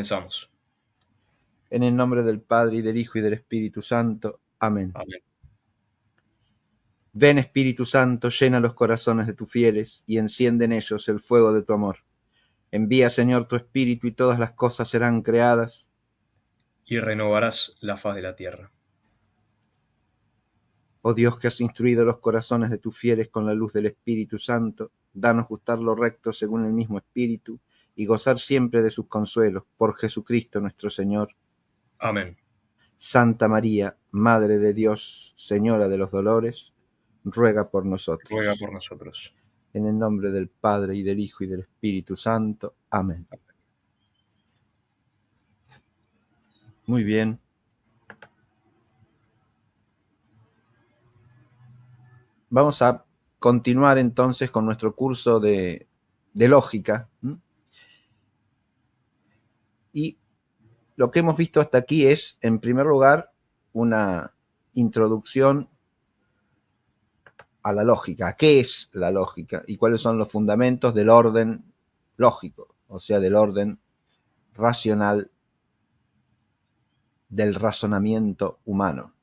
Comenzamos. En el nombre del Padre, y del Hijo, y del Espíritu Santo. Amén. Amén. Ven, Espíritu Santo, llena los corazones de tus fieles, y enciende en ellos el fuego de tu amor. Envía, Señor, tu Espíritu, y todas las cosas serán creadas. Y renovarás la faz de la tierra. Oh Dios, que has instruido los corazones de tus fieles con la luz del Espíritu Santo, danos gustar lo recto según el mismo Espíritu, y gozar siempre de sus consuelos, por Jesucristo nuestro Señor. Amén. Santa María, Madre de Dios, Señora de los dolores, ruega por nosotros. Ruega por nosotros. En el nombre del Padre, y del Hijo, y del Espíritu Santo. Amén. Muy bien. Vamos a continuar entonces con nuestro curso de lógica. Y lo que hemos visto hasta aquí es, en primer lugar, una introducción a la lógica. ¿A qué es la lógica? Y cuáles son los fundamentos del orden lógico, o sea, del orden racional, del razonamiento humano.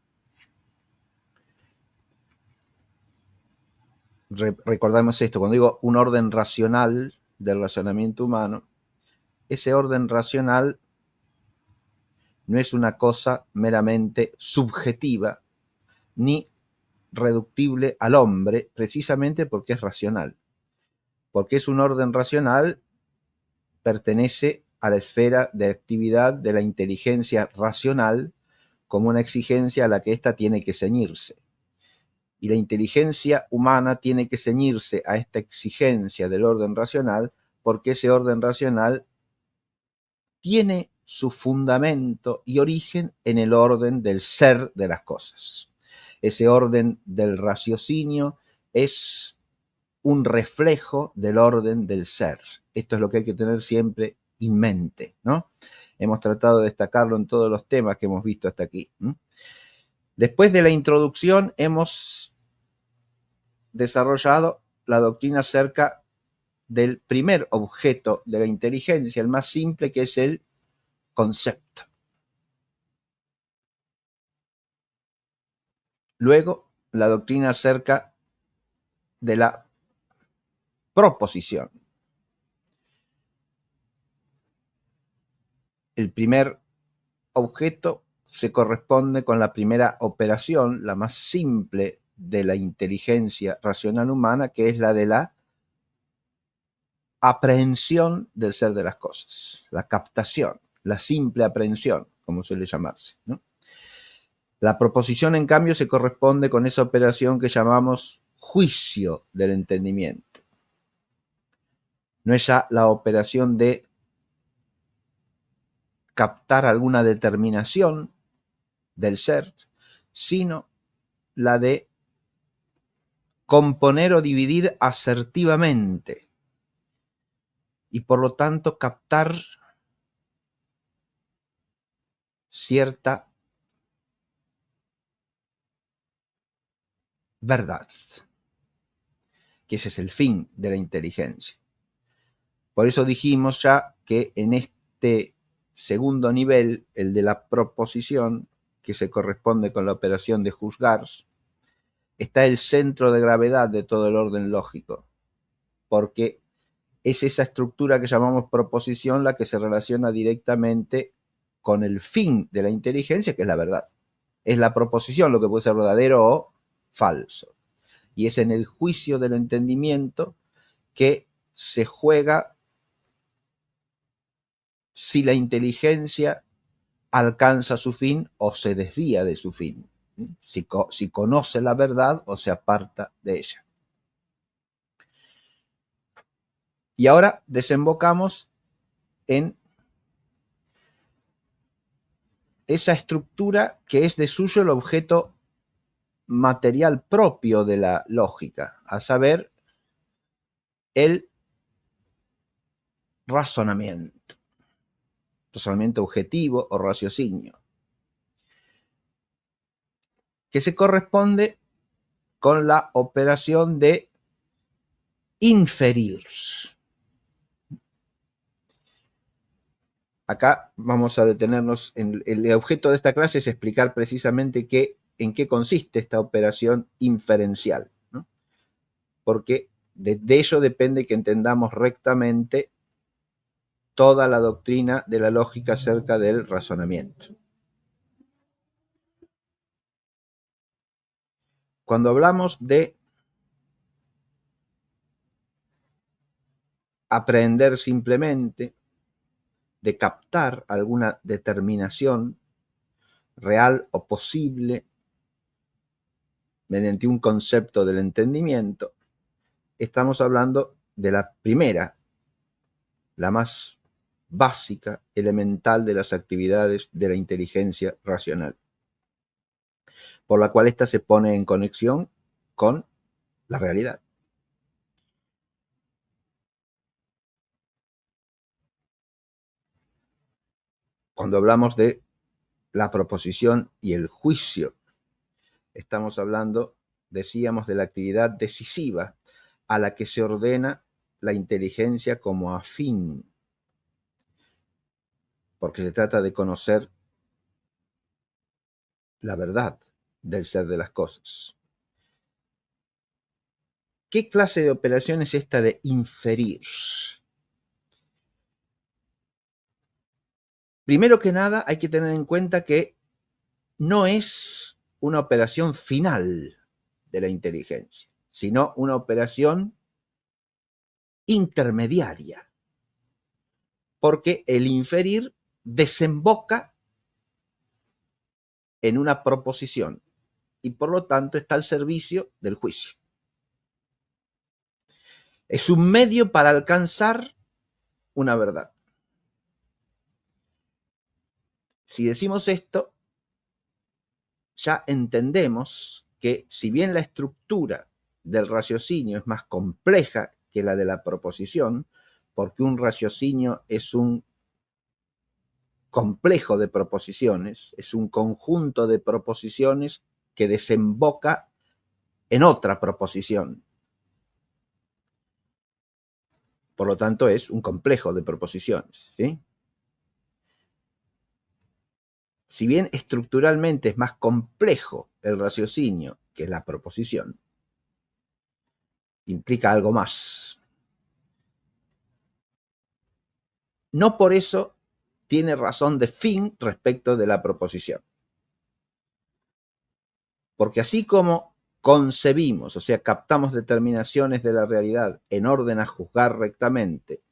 Recordamos esto, cuando digo un orden racional del razonamiento humano, ese orden racional no es una cosa meramente subjetiva ni reductible al hombre, precisamente porque es racional. Porque es un orden racional, pertenece a la esfera de actividad de la inteligencia racional como una exigencia a la que ésta tiene que ceñirse. Y la inteligencia humana tiene que ceñirse a esta exigencia del orden racional porque ese orden racional tiene su fundamento y origen en el orden del ser de las cosas. Ese orden del raciocinio es un reflejo del orden del ser. Esto es lo que hay que tener siempre en mente, ¿no? Hemos tratado de destacarlo en todos los temas que hemos visto hasta aquí. Después de la introducción hemos desarrollado la doctrina acerca del primer objeto de la inteligencia, el más simple, que es el concepto. Luego, la doctrina acerca de la proposición. El primer objeto se corresponde con la primera operación, la más simple de la inteligencia racional humana, que es la de la aprehensión del ser de las cosas, la captación, la simple aprehensión, como suele llamarse, ¿no? La proposición, en cambio, se corresponde con esa operación que llamamos juicio del entendimiento. No es ya la operación de captar alguna determinación del ser, sino la de componer o dividir asertivamente y por lo tanto captar cierta verdad, que ese es el fin de la inteligencia. Por eso dijimos ya que en este segundo nivel, el de la proposición, que se corresponde con la operación de juzgar, está el centro de gravedad de todo el orden lógico, porque es esa estructura que llamamos proposición la que se relaciona directamente con el fin de la inteligencia, que es la verdad. Es la proposición lo que puede ser verdadero o falso. Y es en el juicio del entendimiento que se juega si la inteligencia alcanza su fin o se desvía de su fin, si conoce la verdad o se aparta de ella. Y ahora desembocamos en esa estructura que es de suyo el objeto material propio de la lógica, a saber, el razonamiento objetivo o raciocinio, que se corresponde con la operación de inferir. acá vamos a detenernos en el objeto de esta clase es explicar precisamente en qué consiste esta operación inferencial, ¿no? Porque de ello depende que entendamos rectamente toda la doctrina de la lógica acerca del razonamiento. Cuando hablamos de aprender simplemente, de captar alguna determinación real o posible mediante un concepto del entendimiento, estamos hablando de la primera, la más básica, elemental de las actividades de la inteligencia racional, por la cual ésta se pone en conexión con la realidad. Cuando hablamos de la proposición y el juicio, estamos hablando, decíamos, de la actividad decisiva a la que se ordena la inteligencia como afín, porque se trata de conocer la verdad del ser de las cosas. ¿Qué clase de operación es esta de inferir? Primero que nada, hay que tener en cuenta que no es una operación final de la inteligencia, sino una operación intermediaria, porque el inferir desemboca en una proposición y por lo tanto está al servicio del juicio. Es un medio para alcanzar una verdad. Si decimos esto, ya entendemos que si bien la estructura del raciocinio es más compleja que la de la proposición, porque un raciocinio es un complejo de proposiciones, es un conjunto de proposiciones que desemboca en otra proposición. Por lo tanto, es un complejo de proposiciones, ¿sí? Si bien estructuralmente es más complejo el raciocinio que la proposición, implica algo más. No por eso tiene razón de fin respecto de la proposición. Porque así como concebimos, o sea, captamos determinaciones de la realidad en orden a juzgar rectamente,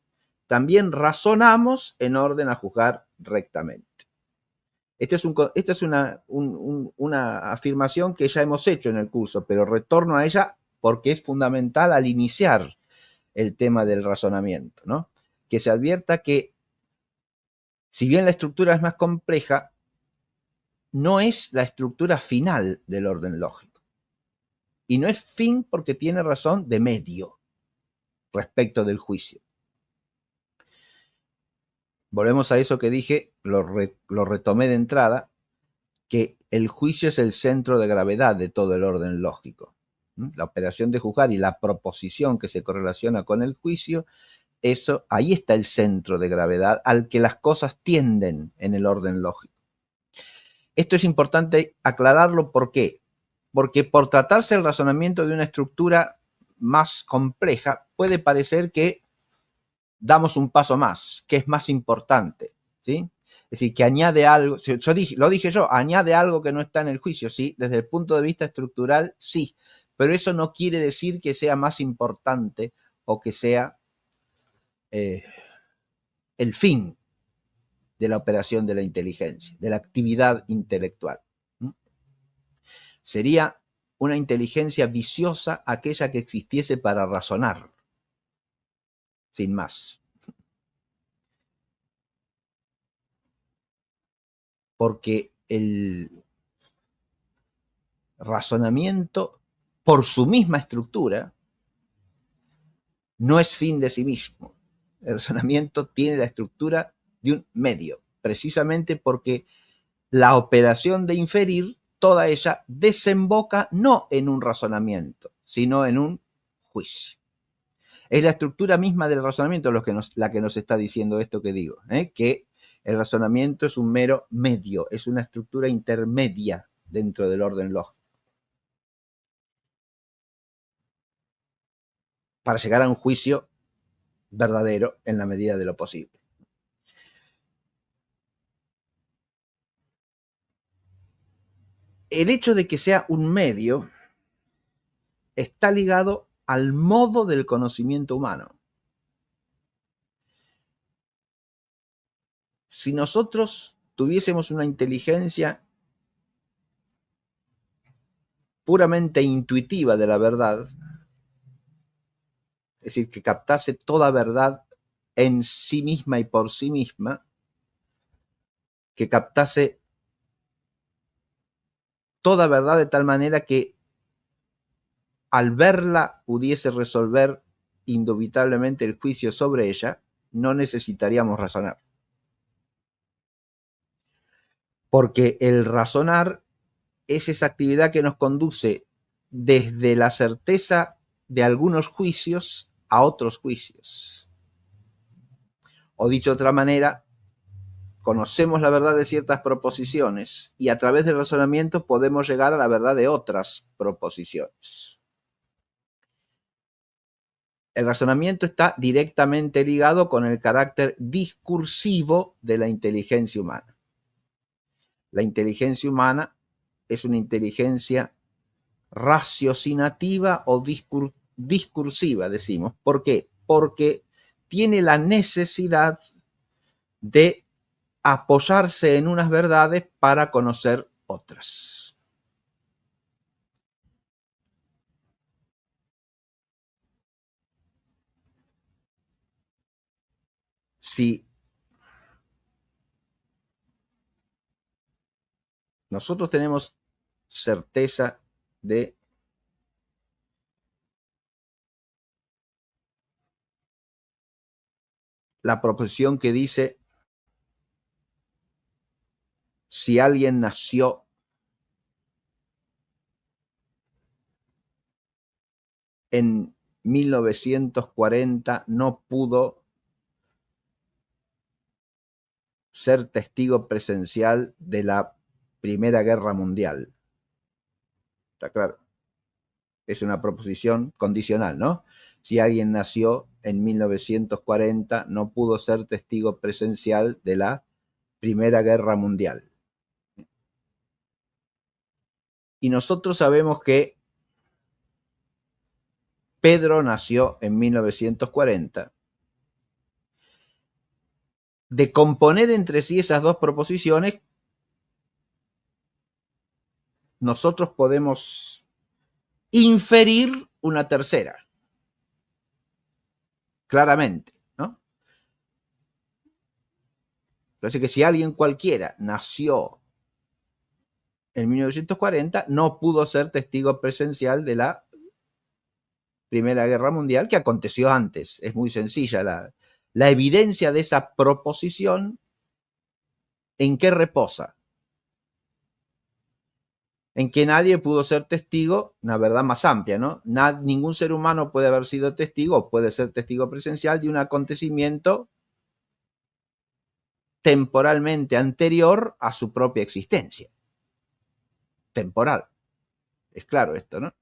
también razonamos en orden a juzgar rectamente. Esta es una afirmación que ya hemos hecho en el curso, pero retorno a ella porque es fundamental al iniciar el tema del razonamiento, ¿no? Que se advierta que, si bien la estructura es más compleja, no es la estructura final del orden lógico. Y no es fin porque tiene razón de medio respecto del juicio. Volvemos a eso que dije, lo retomé de entrada, que el juicio es el centro de gravedad de todo el orden lógico. La operación de juzgar y la proposición que se correlaciona con el juicio, eso, ahí está el centro de gravedad al que las cosas tienden en el orden lógico. Esto es importante aclararlo, ¿por qué? Porque por tratarse el razonamiento de una estructura más compleja, puede parecer que damos un paso más, que es más importante, ¿sí? Es decir, que añade algo, lo dije yo, añade algo que no está en el juicio, sí, desde el punto de vista estructural, sí, pero eso no quiere decir que sea más importante o que sea el fin de la operación de la inteligencia, de la actividad intelectual. Sería una inteligencia viciosa aquella que existiese para razonar, sin más. Porque el razonamiento, por su misma estructura, no es fin de sí mismo. El razonamiento tiene la estructura de un medio, precisamente porque la operación de inferir, toda ella desemboca no en un razonamiento, sino en un juicio. Es la estructura misma del razonamiento la que nos está diciendo esto que digo, que El razonamiento es un mero medio, es una estructura intermedia dentro del orden lógico. Para llegar a un juicio verdadero en la medida de lo posible. El hecho de que sea un medio está ligado al modo del conocimiento humano. Si nosotros tuviésemos una inteligencia puramente intuitiva de la verdad, es decir, que captase toda verdad en sí misma y por sí misma, que captase toda verdad de tal manera que al verla pudiese resolver indubitablemente el juicio sobre ella, no necesitaríamos razonar. Porque el razonar es esa actividad que nos conduce desde la certeza de algunos juicios a otros juicios. O dicho de otra manera, conocemos la verdad de ciertas proposiciones y a través del razonamiento podemos llegar a la verdad de otras proposiciones. El razonamiento está directamente ligado con el carácter discursivo de la inteligencia humana. La inteligencia humana es una inteligencia raciocinativa o discursiva, decimos. ¿Por qué? Porque tiene la necesidad de apoyarse en unas verdades para conocer otras. Si nosotros tenemos certeza de la proposición que dice: si alguien nació en 1940, no pudo ser testigo presencial de la Primera Guerra Mundial. ¿Está claro? Es una proposición condicional, ¿no? Si alguien nació en 1940, no pudo ser testigo presencial de la Primera Guerra Mundial. Y nosotros sabemos que Pedro nació en 1940. De componer entre sí esas dos proposiciones, nosotros podemos inferir una tercera, claramente, ¿no? Así que si alguien cualquiera nació en 1940, no pudo ser testigo presencial de la Primera Guerra Mundial, que aconteció antes. Es muy sencilla la evidencia de esa proposición. ¿En qué reposa? En que nadie pudo ser testigo, una verdad más amplia, ¿no? Ningún ser humano puede haber sido testigo o puede ser testigo presencial de un acontecimiento temporalmente anterior a su propia existencia. Temporal. Es claro esto, ¿no?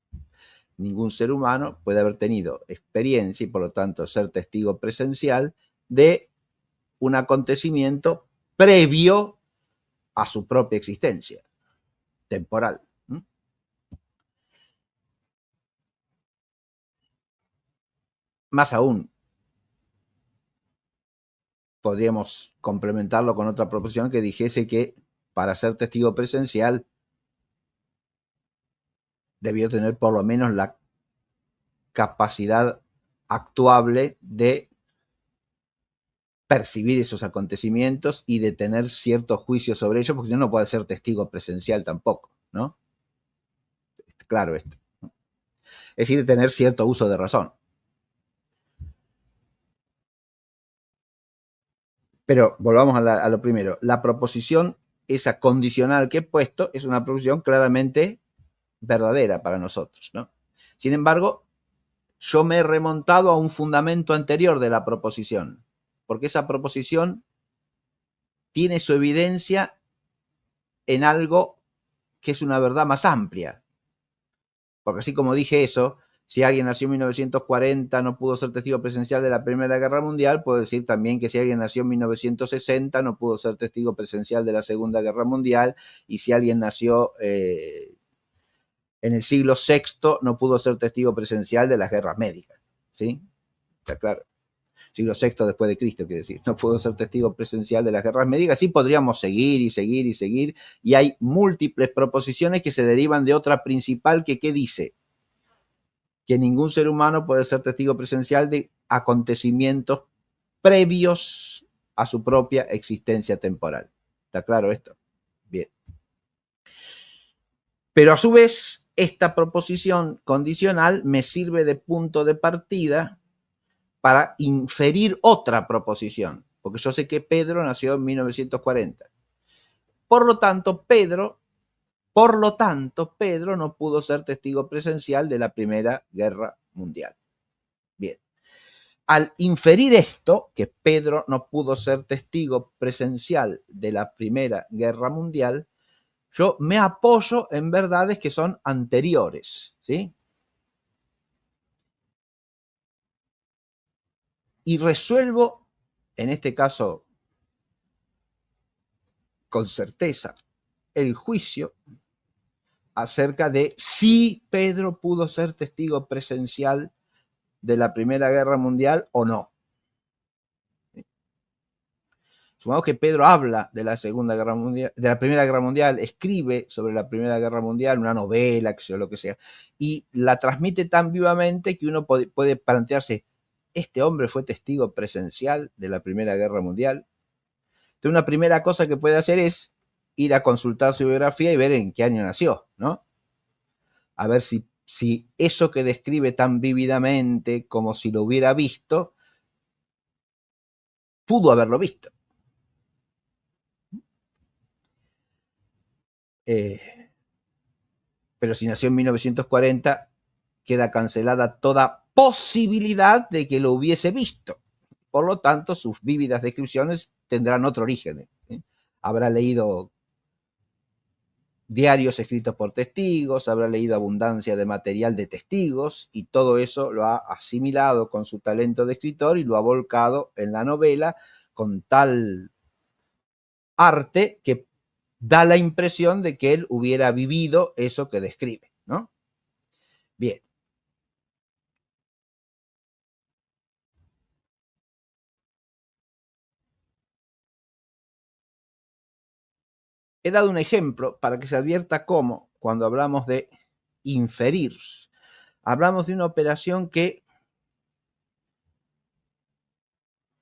Ningún ser humano puede haber tenido experiencia y por lo tanto ser testigo presencial de un acontecimiento previo a su propia existencia, temporal. Más aún, podríamos complementarlo con otra proposición que dijese que para ser testigo presencial debió tener por lo menos la capacidad actuable de percibir esos acontecimientos y de tener cierto juicio sobre ellos, porque si no, no puede ser testigo presencial tampoco, ¿no? Claro esto, ¿no? Es decir, tener cierto uso de razón. Pero volvamos a lo primero. La proposición, esa condicional que he puesto, es una proposición claramente verdadera para nosotros, ¿no? Sin embargo, yo me he remontado a un fundamento anterior de la proposición, porque esa proposición tiene su evidencia en algo que es una verdad más amplia. Porque así como dije eso, si alguien nació en 1940 no pudo ser testigo presencial de la Primera Guerra Mundial, puedo decir también que si alguien nació en 1960 no pudo ser testigo presencial de la Segunda Guerra Mundial, y si alguien nació en el siglo VI no pudo ser testigo presencial de las guerras médicas. ¿Sí? Está claro. Siglo VI después de Cristo, quiere decir, no pudo ser testigo presencial de las guerras médicas. Sí podríamos seguir y seguir y seguir, y hay múltiples proposiciones que se derivan de otra principal que ¿qué dice? Que ningún ser humano puede ser testigo presencial de acontecimientos previos a su propia existencia temporal. ¿Está claro esto? Bien. Pero a su vez, esta proposición condicional me sirve de punto de partida para inferir otra proposición, porque yo sé que Pedro nació en 1940. Por lo tanto, Pedro no pudo ser testigo presencial de la Primera Guerra Mundial. Bien. Al inferir esto, que Pedro no pudo ser testigo presencial de la Primera Guerra Mundial, yo me apoyo en verdades que son anteriores, ¿sí? Y resuelvo, en este caso, con certeza, el juicio acerca de si Pedro pudo ser testigo presencial de la Primera Guerra Mundial o no. Supongamos que Pedro habla de la Segunda Guerra Mundial, de la Primera Guerra Mundial, escribe sobre la Primera Guerra Mundial, una novela, que sea lo que sea, y la transmite tan vivamente que uno puede plantearse, ¿este hombre fue testigo presencial de la Primera Guerra Mundial? Entonces, una primera cosa que puede hacer es ir a consultar su biografía y ver en qué año nació, ¿no? A ver si eso que describe tan vívidamente como si lo hubiera visto, pudo haberlo visto. Pero si nació en 1940, queda cancelada toda posibilidad de que lo hubiese visto. Por lo tanto, sus vívidas descripciones tendrán otro origen. Habrá leído diarios escritos por testigos, habrá leído abundancia de material de testigos, y todo eso lo ha asimilado con su talento de escritor y lo ha volcado en la novela con tal arte que da la impresión de que él hubiera vivido eso que describe, ¿no? Bien. He dado un ejemplo para que se advierta cómo, cuando hablamos de inferir, hablamos de una operación que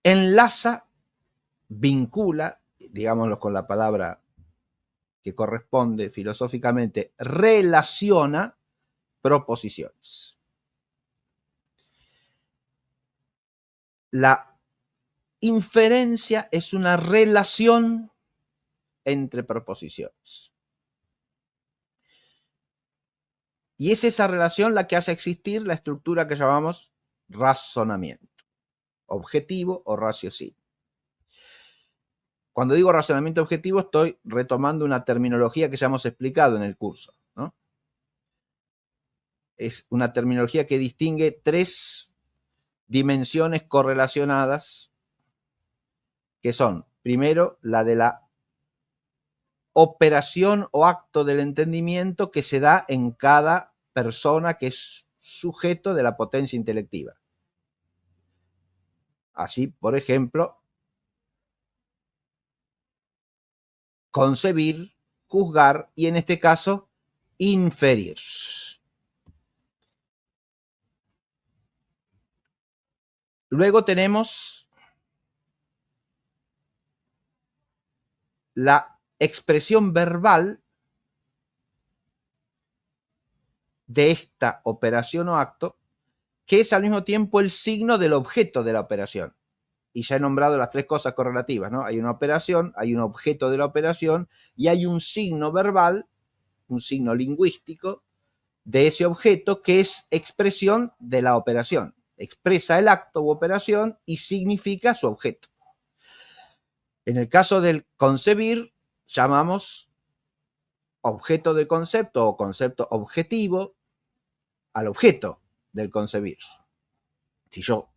enlaza, vincula, digámoslo con la palabra que corresponde filosóficamente, relaciona proposiciones. La inferencia es una relación entre proposiciones. Y es esa relación la que hace existir la estructura que llamamos razonamiento, objetivo o raciocinio. Cuando digo razonamiento objetivo, estoy retomando una terminología que ya hemos explicado en el curso, ¿no? Es una terminología que distingue tres dimensiones correlacionadas, que son, primero, la de la operación o acto del entendimiento que se da en cada persona que es sujeto de la potencia intelectiva. Así, por ejemplo, concebir, juzgar y, en este caso, inferir. Luego tenemos la expresión verbal de esta operación o acto, que es al mismo tiempo el signo del objeto de la operación. Y ya he nombrado las tres cosas correlativas, ¿no? Hay una operación, hay un objeto de la operación y hay un signo verbal, un signo lingüístico de ese objeto que es expresión de la operación. Expresa el acto u operación y significa su objeto. En el caso del concebir, llamamos objeto de concepto o concepto objetivo al objeto del concebir. Si yo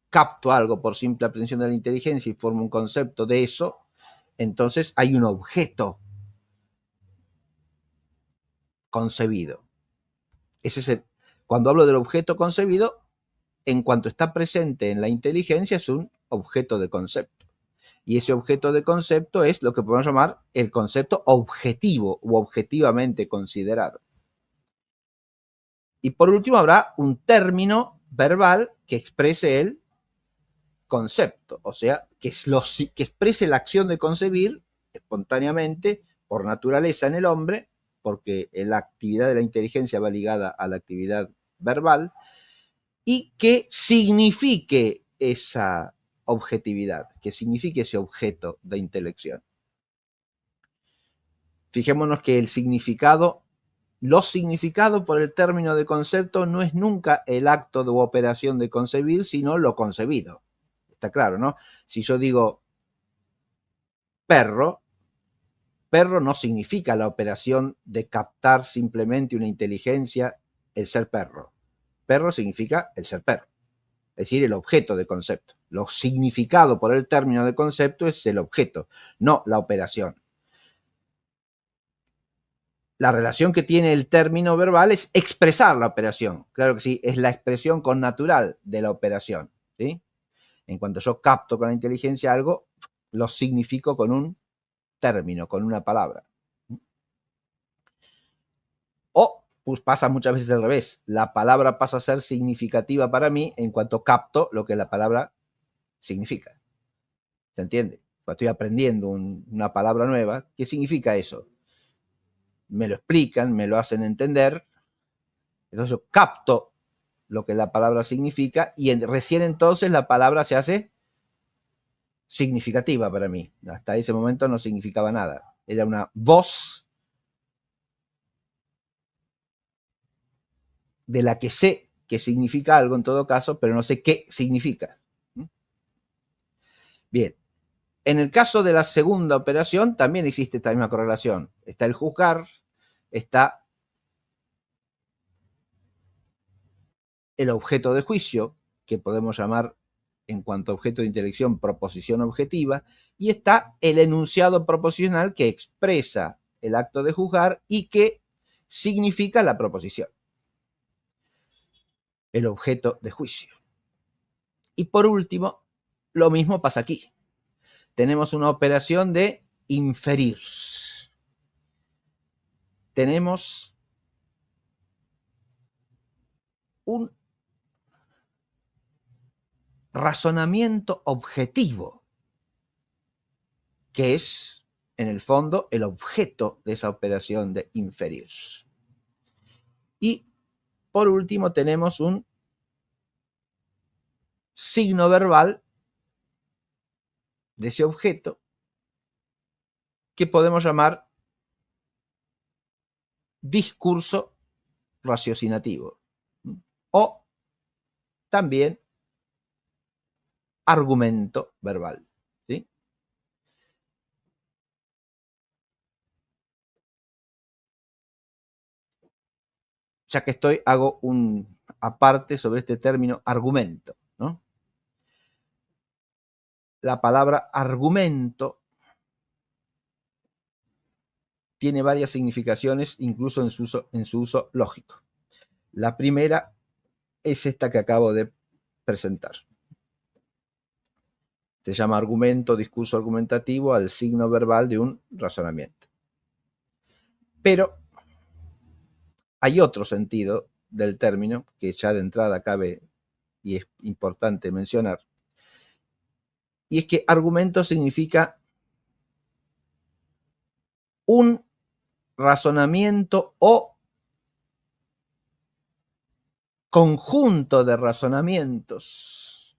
capto algo por simple aprehensión de la inteligencia y formo un concepto de eso, entonces hay un objeto concebido. Ese es cuando hablo del objeto concebido, en cuanto está presente en la inteligencia, es un objeto de concepto. Y ese objeto de concepto es lo que podemos llamar el concepto objetivo u objetivamente considerado. Y por último habrá un término verbal que exprese el concepto, o sea, que exprese la acción de concebir espontáneamente, por naturaleza en el hombre, porque la actividad de la inteligencia va ligada a la actividad verbal, y que signifique esa objetividad, que signifique ese objeto de intelección. Fijémonos que el significado, lo significado por el término de concepto no es nunca el acto de operación de concebir, sino lo concebido. Está claro, ¿no? Si yo digo perro, perro no significa la operación de captar simplemente una inteligencia, el ser perro. Perro significa el ser perro, es decir, el objeto de concepto. Lo significado por el término de concepto es el objeto, no la operación. La relación que tiene el término verbal es expresar la operación. Claro que sí, es la expresión connatural de la operación, ¿sí? En cuanto yo capto con la inteligencia algo, lo significo con un término, con una palabra. O pues pasa muchas veces al revés. La palabra pasa a ser significativa para mí en cuanto capto lo que la palabra significa. ¿Se entiende? Cuando estoy aprendiendo una palabra nueva, ¿qué significa eso? Me lo explican, me lo hacen entender, entonces yo capto lo que la palabra significa y recién entonces la palabra se hace significativa para mí. Hasta ese momento no significaba nada. Era una voz de la que sé que significa algo en todo caso, pero no sé qué significa. Bien, en el caso de la segunda operación también existe esta misma correlación. Está el juzgar, está el objeto de juicio, que podemos llamar en cuanto a objeto de intelección proposición objetiva, y está el enunciado proposicional que expresa el acto de juzgar y que significa la proposición, el objeto de juicio. Y por último, lo mismo pasa aquí. Tenemos una operación de inferir. Tenemos un razonamiento objetivo, que es, en el fondo, el objeto de esa operación de inferir. Y, por último, tenemos un signo verbal de ese objeto que podemos llamar discurso raciocinativo o también argumento verbal, ¿sí? Ya que estoy, hago un aparte sobre este término argumento, ¿no? La palabra argumento tiene varias significaciones, incluso en su uso lógico. La primera es esta que acabo de presentar. Se llama argumento, discurso argumentativo al signo verbal de un razonamiento. Pero hay otro sentido del término que ya de entrada cabe y es importante mencionar, y es que argumento significa un razonamiento o conjunto de razonamientos,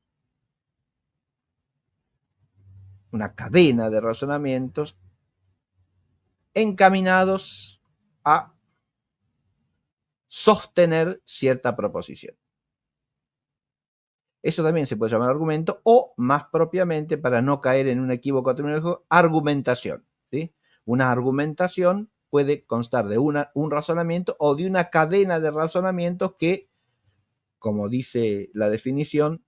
una cadena de razonamientos encaminados a sostener cierta proposición. Eso también se puede llamar argumento, o más propiamente, para no caer en un equívoco terminológico, argumentación. ¿Sí? Una argumentación puede constar de un razonamiento o de una cadena de razonamientos que, como dice la definición,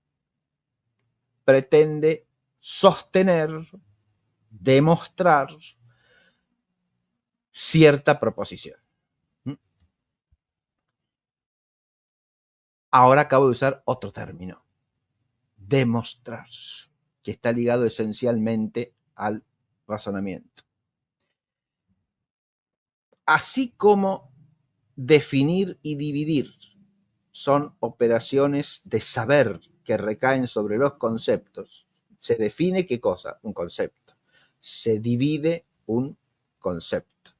pretende sostener, demostrar cierta proposición. Ahora acabo de usar otro término, demostrar, que está ligado esencialmente al razonamiento. Así como definir y dividir son operaciones de saber que recaen sobre los conceptos, se define ¿qué cosa? Un concepto. Se divide un concepto.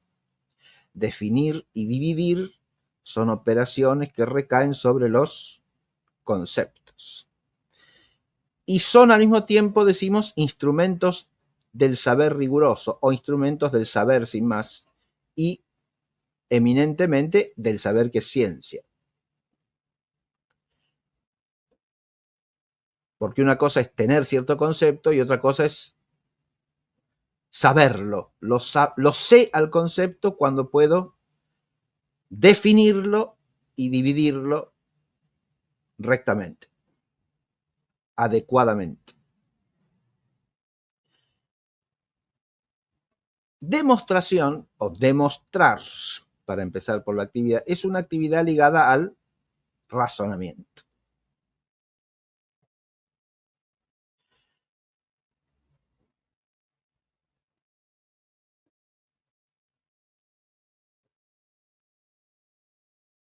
Definir y dividir son operaciones que recaen sobre los conceptos. Y son al mismo tiempo, decimos, instrumentos del saber riguroso o instrumentos del saber sin más, y eminentemente del saber que es ciencia. Porque una cosa es tener cierto concepto y otra cosa es saberlo. Lo sé al concepto cuando puedo definirlo y dividirlo rectamente, adecuadamente. Demostración o demostrar, para empezar por la actividad, es una actividad ligada al razonamiento.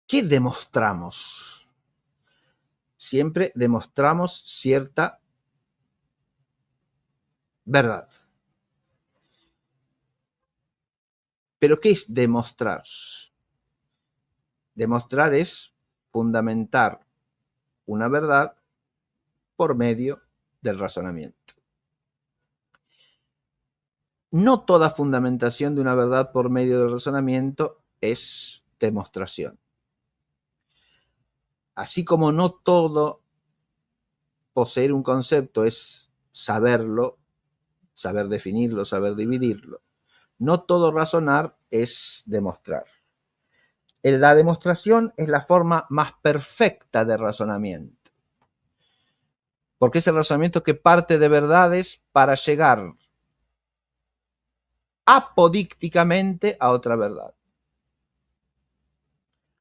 ¿Qué demostramos? Siempre demostramos cierta verdad. ¿Pero qué es demostrar? Demostrar es fundamentar una verdad por medio del razonamiento. No toda fundamentación de una verdad por medio del razonamiento es demostración. Así como no todo poseer un concepto es saberlo, saber definirlo, saber dividirlo, no todo razonar es demostrar. La demostración es la forma más perfecta de razonamiento, porque es el razonamiento que parte de verdades para llegar apodícticamente a otra verdad.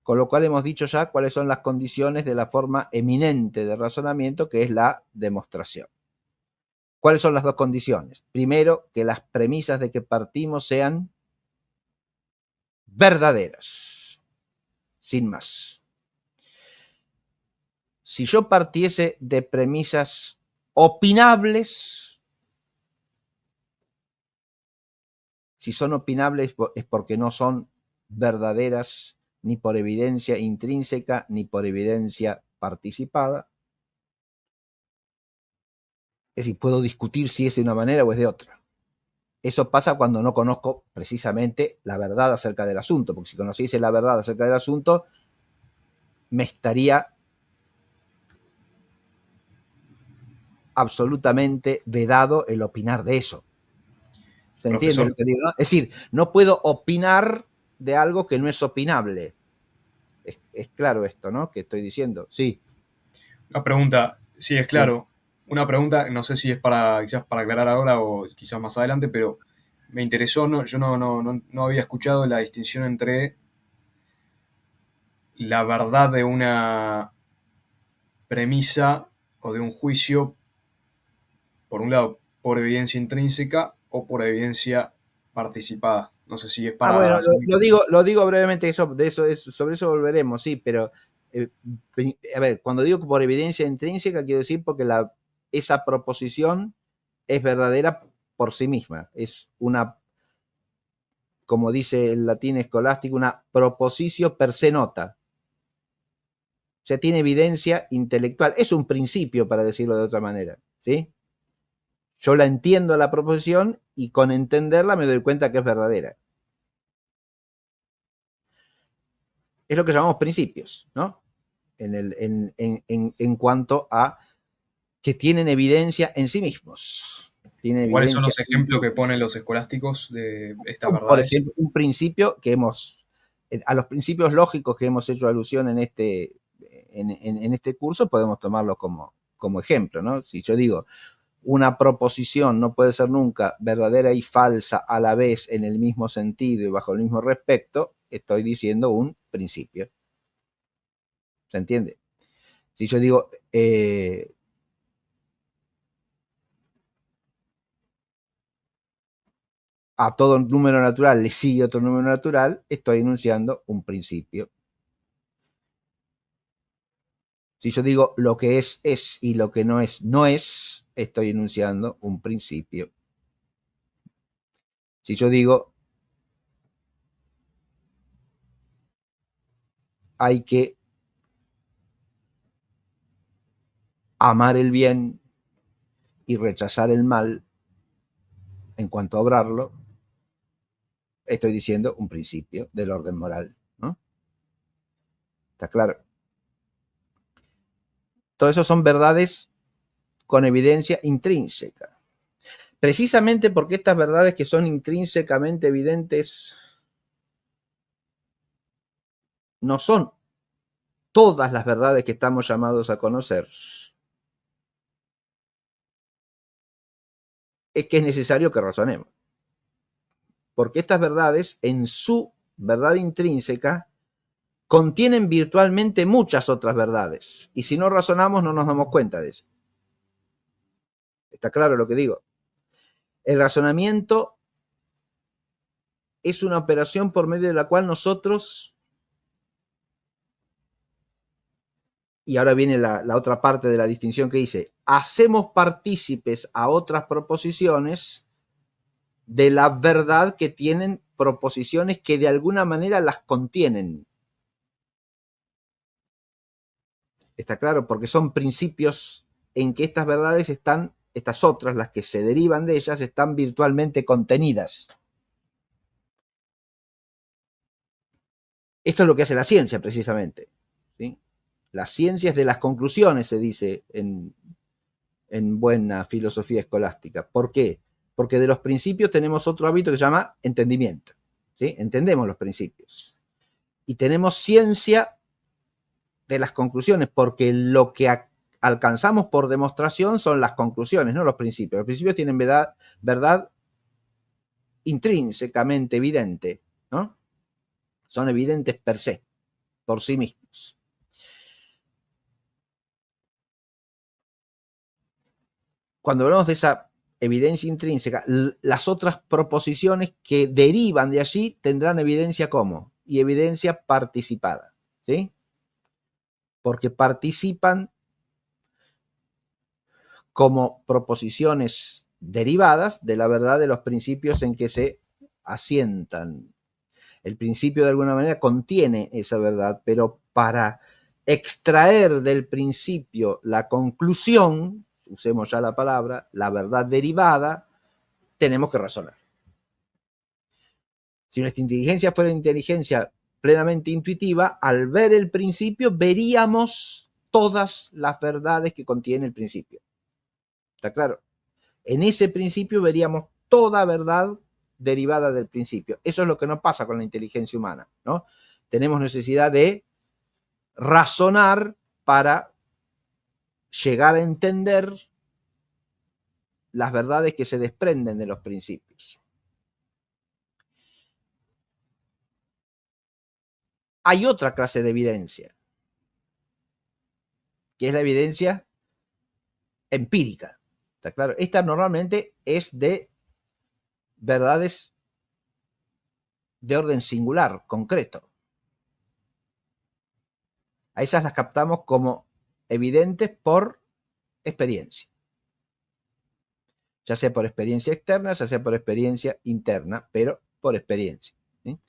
Con lo cual hemos dicho ya cuáles son las condiciones de la forma eminente de razonamiento, que es la demostración. ¿Cuáles son las dos condiciones? Primero, que las premisas de que partimos sean verdaderas, sin más. Si yo partiese de premisas opinables, si son opinables es porque no son verdaderas ni por evidencia intrínseca ni por evidencia participada. Es decir, puedo discutir si es de una manera o es de otra. Eso pasa cuando no conozco precisamente la verdad acerca del asunto, porque si conociese la verdad acerca del asunto, me estaría absolutamente vedado el opinar de eso. ¿Se entiende Profesor, lo que digo, no? Es decir, no puedo opinar de algo que no es opinable. Es claro esto, ¿no? Que estoy diciendo. Sí. una pregunta, sí, es Sí. claro. Una pregunta, no sé si es para quizás para aclarar ahora o quizás más adelante, pero me interesó, no, yo no había escuchado la distinción entre la verdad de una premisa o de un juicio, por un lado, por evidencia intrínseca o por evidencia participada. No sé si es Bueno, para hacer... lo digo brevemente, sobre eso volveremos, sí, pero a ver, cuando digo por evidencia intrínseca, quiero decir porque esa proposición es verdadera por sí misma, es una, como dice el latín escolástico, una propositio per se nota. O sea, tiene evidencia intelectual, es un principio, para decirlo de otra manera, ¿sí? Yo la entiendo a la proposición y con entenderla me doy cuenta que es verdadera. Es lo que llamamos principios, ¿no? En cuanto a que tienen evidencia en sí mismos. Tienen ¿Cuáles son evidencia. los ejemplos que ponen los escolásticos de estas Por verdades? ejemplo, un principio que a los principios lógicos que hemos hecho alusión en este curso, podemos tomarlo como ejemplo, ¿no? Si yo digo, una proposición no puede ser nunca verdadera y falsa a la vez en el mismo sentido y bajo el mismo respecto, estoy diciendo un principio. ¿Se entiende? Si yo digo, a todo número natural le sigue otro número natural, estoy enunciando un principio. Si yo digo lo que es y lo que no es, estoy enunciando un principio. Si yo digo hay que amar el bien y rechazar el mal en cuanto a obrarlo, estoy diciendo un principio del orden moral, ¿no? ¿Está claro? Todo eso son verdades con evidencia intrínseca. Precisamente porque estas verdades que son intrínsecamente evidentes no son todas las verdades que estamos llamados a conocer, es que es necesario que razonemos. Porque estas verdades, en su verdad intrínseca, contienen virtualmente muchas otras verdades. Y si no razonamos, no nos damos cuenta de eso. ¿Está claro lo que digo? El razonamiento es una operación por medio de la cual nosotros, y ahora viene la otra parte de la distinción que hice, hacemos partícipes a otras proposiciones de la verdad que tienen proposiciones que de alguna manera las contienen. ¿Está claro? Porque son principios en que estas verdades están, estas otras, las que se derivan de ellas, están virtualmente contenidas. Esto es lo que hace la ciencia, precisamente. ¿Sí? La ciencia es de las conclusiones, se dice en buena filosofía escolástica. ¿Por qué? Porque de los principios tenemos otro hábito que se llama entendimiento. ¿Sí? Entendemos los principios. Y tenemos ciencia de las conclusiones, porque lo que alcanzamos por demostración son las conclusiones, no los principios. Los principios tienen verdad intrínsecamente evidente, ¿no? Son evidentes per se, por sí mismos. Cuando hablamos de esa evidencia intrínseca, las otras proposiciones que derivan de allí tendrán evidencia como, y evidencia participada, ¿sí? Porque participan como proposiciones derivadas de la verdad de los principios en que se asientan. El principio de alguna manera contiene esa verdad, pero para extraer del principio la conclusión, usemos ya la palabra, la verdad derivada, tenemos que razonar. Si nuestra inteligencia fuera una inteligencia plenamente intuitiva, al ver el principio veríamos todas las verdades que contiene el principio. ¿Está claro? En ese principio veríamos toda verdad derivada del principio. Eso es lo que no pasa con la inteligencia humana, ¿no? Tenemos necesidad de razonar para llegar a entender las verdades que se desprenden de los principios. Hay otra clase de evidencia, que es la evidencia empírica. ¿Está claro? Esta normalmente es de verdades de orden singular, concreto. A esas las captamos como evidentes por experiencia. Ya sea por experiencia externa, ya sea por experiencia interna, pero por experiencia. ¿Sí?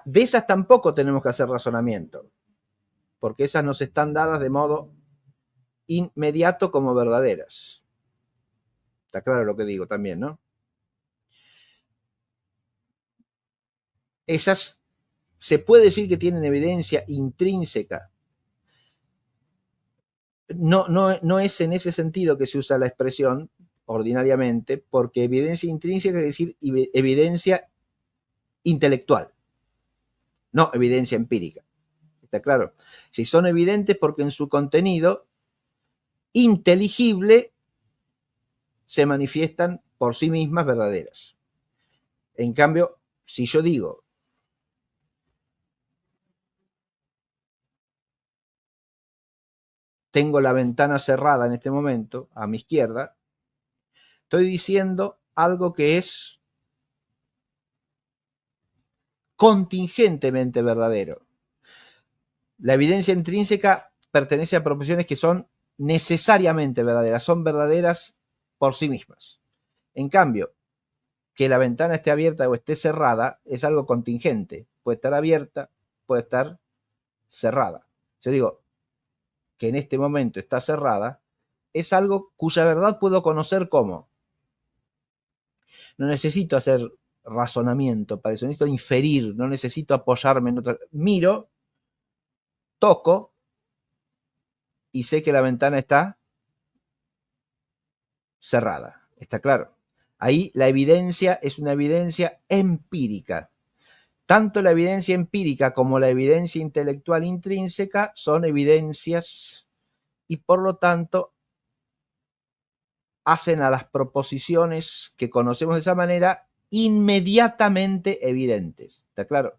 De esas tampoco tenemos que hacer razonamiento, porque esas nos están dadas de modo inmediato como verdaderas. Está claro lo que digo también, ¿no? Esas se puede decir que tienen evidencia intrínseca No es en ese sentido que se usa la expresión ordinariamente, porque evidencia intrínseca quiere decir evidencia intelectual, no evidencia empírica. ¿Está claro? Si son evidentes porque en su contenido inteligible se manifiestan por sí mismas verdaderas. En cambio, si yo digo tengo la ventana cerrada en este momento a mi izquierda, estoy diciendo algo que es contingentemente verdadero. La evidencia intrínseca pertenece a proposiciones que son necesariamente verdaderas, son verdaderas por sí mismas. En cambio, que la ventana esté abierta o esté cerrada es algo contingente. Puede estar abierta, puede estar cerrada. Yo digo que en este momento está cerrada, es algo cuya verdad puedo conocer como. No necesito hacer razonamiento para eso, necesito inferir, no necesito apoyarme en otra. Miro, toco y sé que la ventana está cerrada. ¿Está claro? Ahí la evidencia es una evidencia empírica. Tanto la evidencia empírica como la evidencia intelectual intrínseca son evidencias y por lo tanto hacen a las proposiciones que conocemos de esa manera inmediatamente evidentes. ¿Está claro?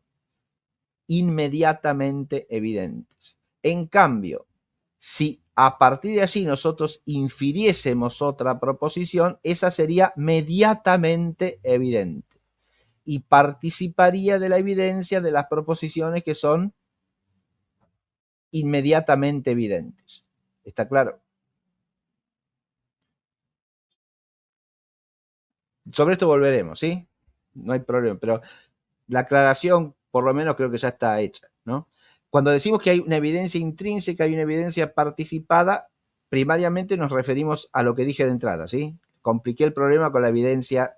Inmediatamente evidentes. En cambio, si a partir de allí nosotros infiriésemos otra proposición, esa sería mediatamente evidente y participaría de la evidencia de las proposiciones que son inmediatamente evidentes. ¿Está claro? Sobre esto volveremos, ¿sí? No hay problema, pero la aclaración por lo menos creo que ya está hecha, ¿no? Cuando decimos que hay una evidencia intrínseca y una evidencia participada, primariamente nos referimos a lo que dije de entrada, ¿sí? Compliqué el problema con la evidencia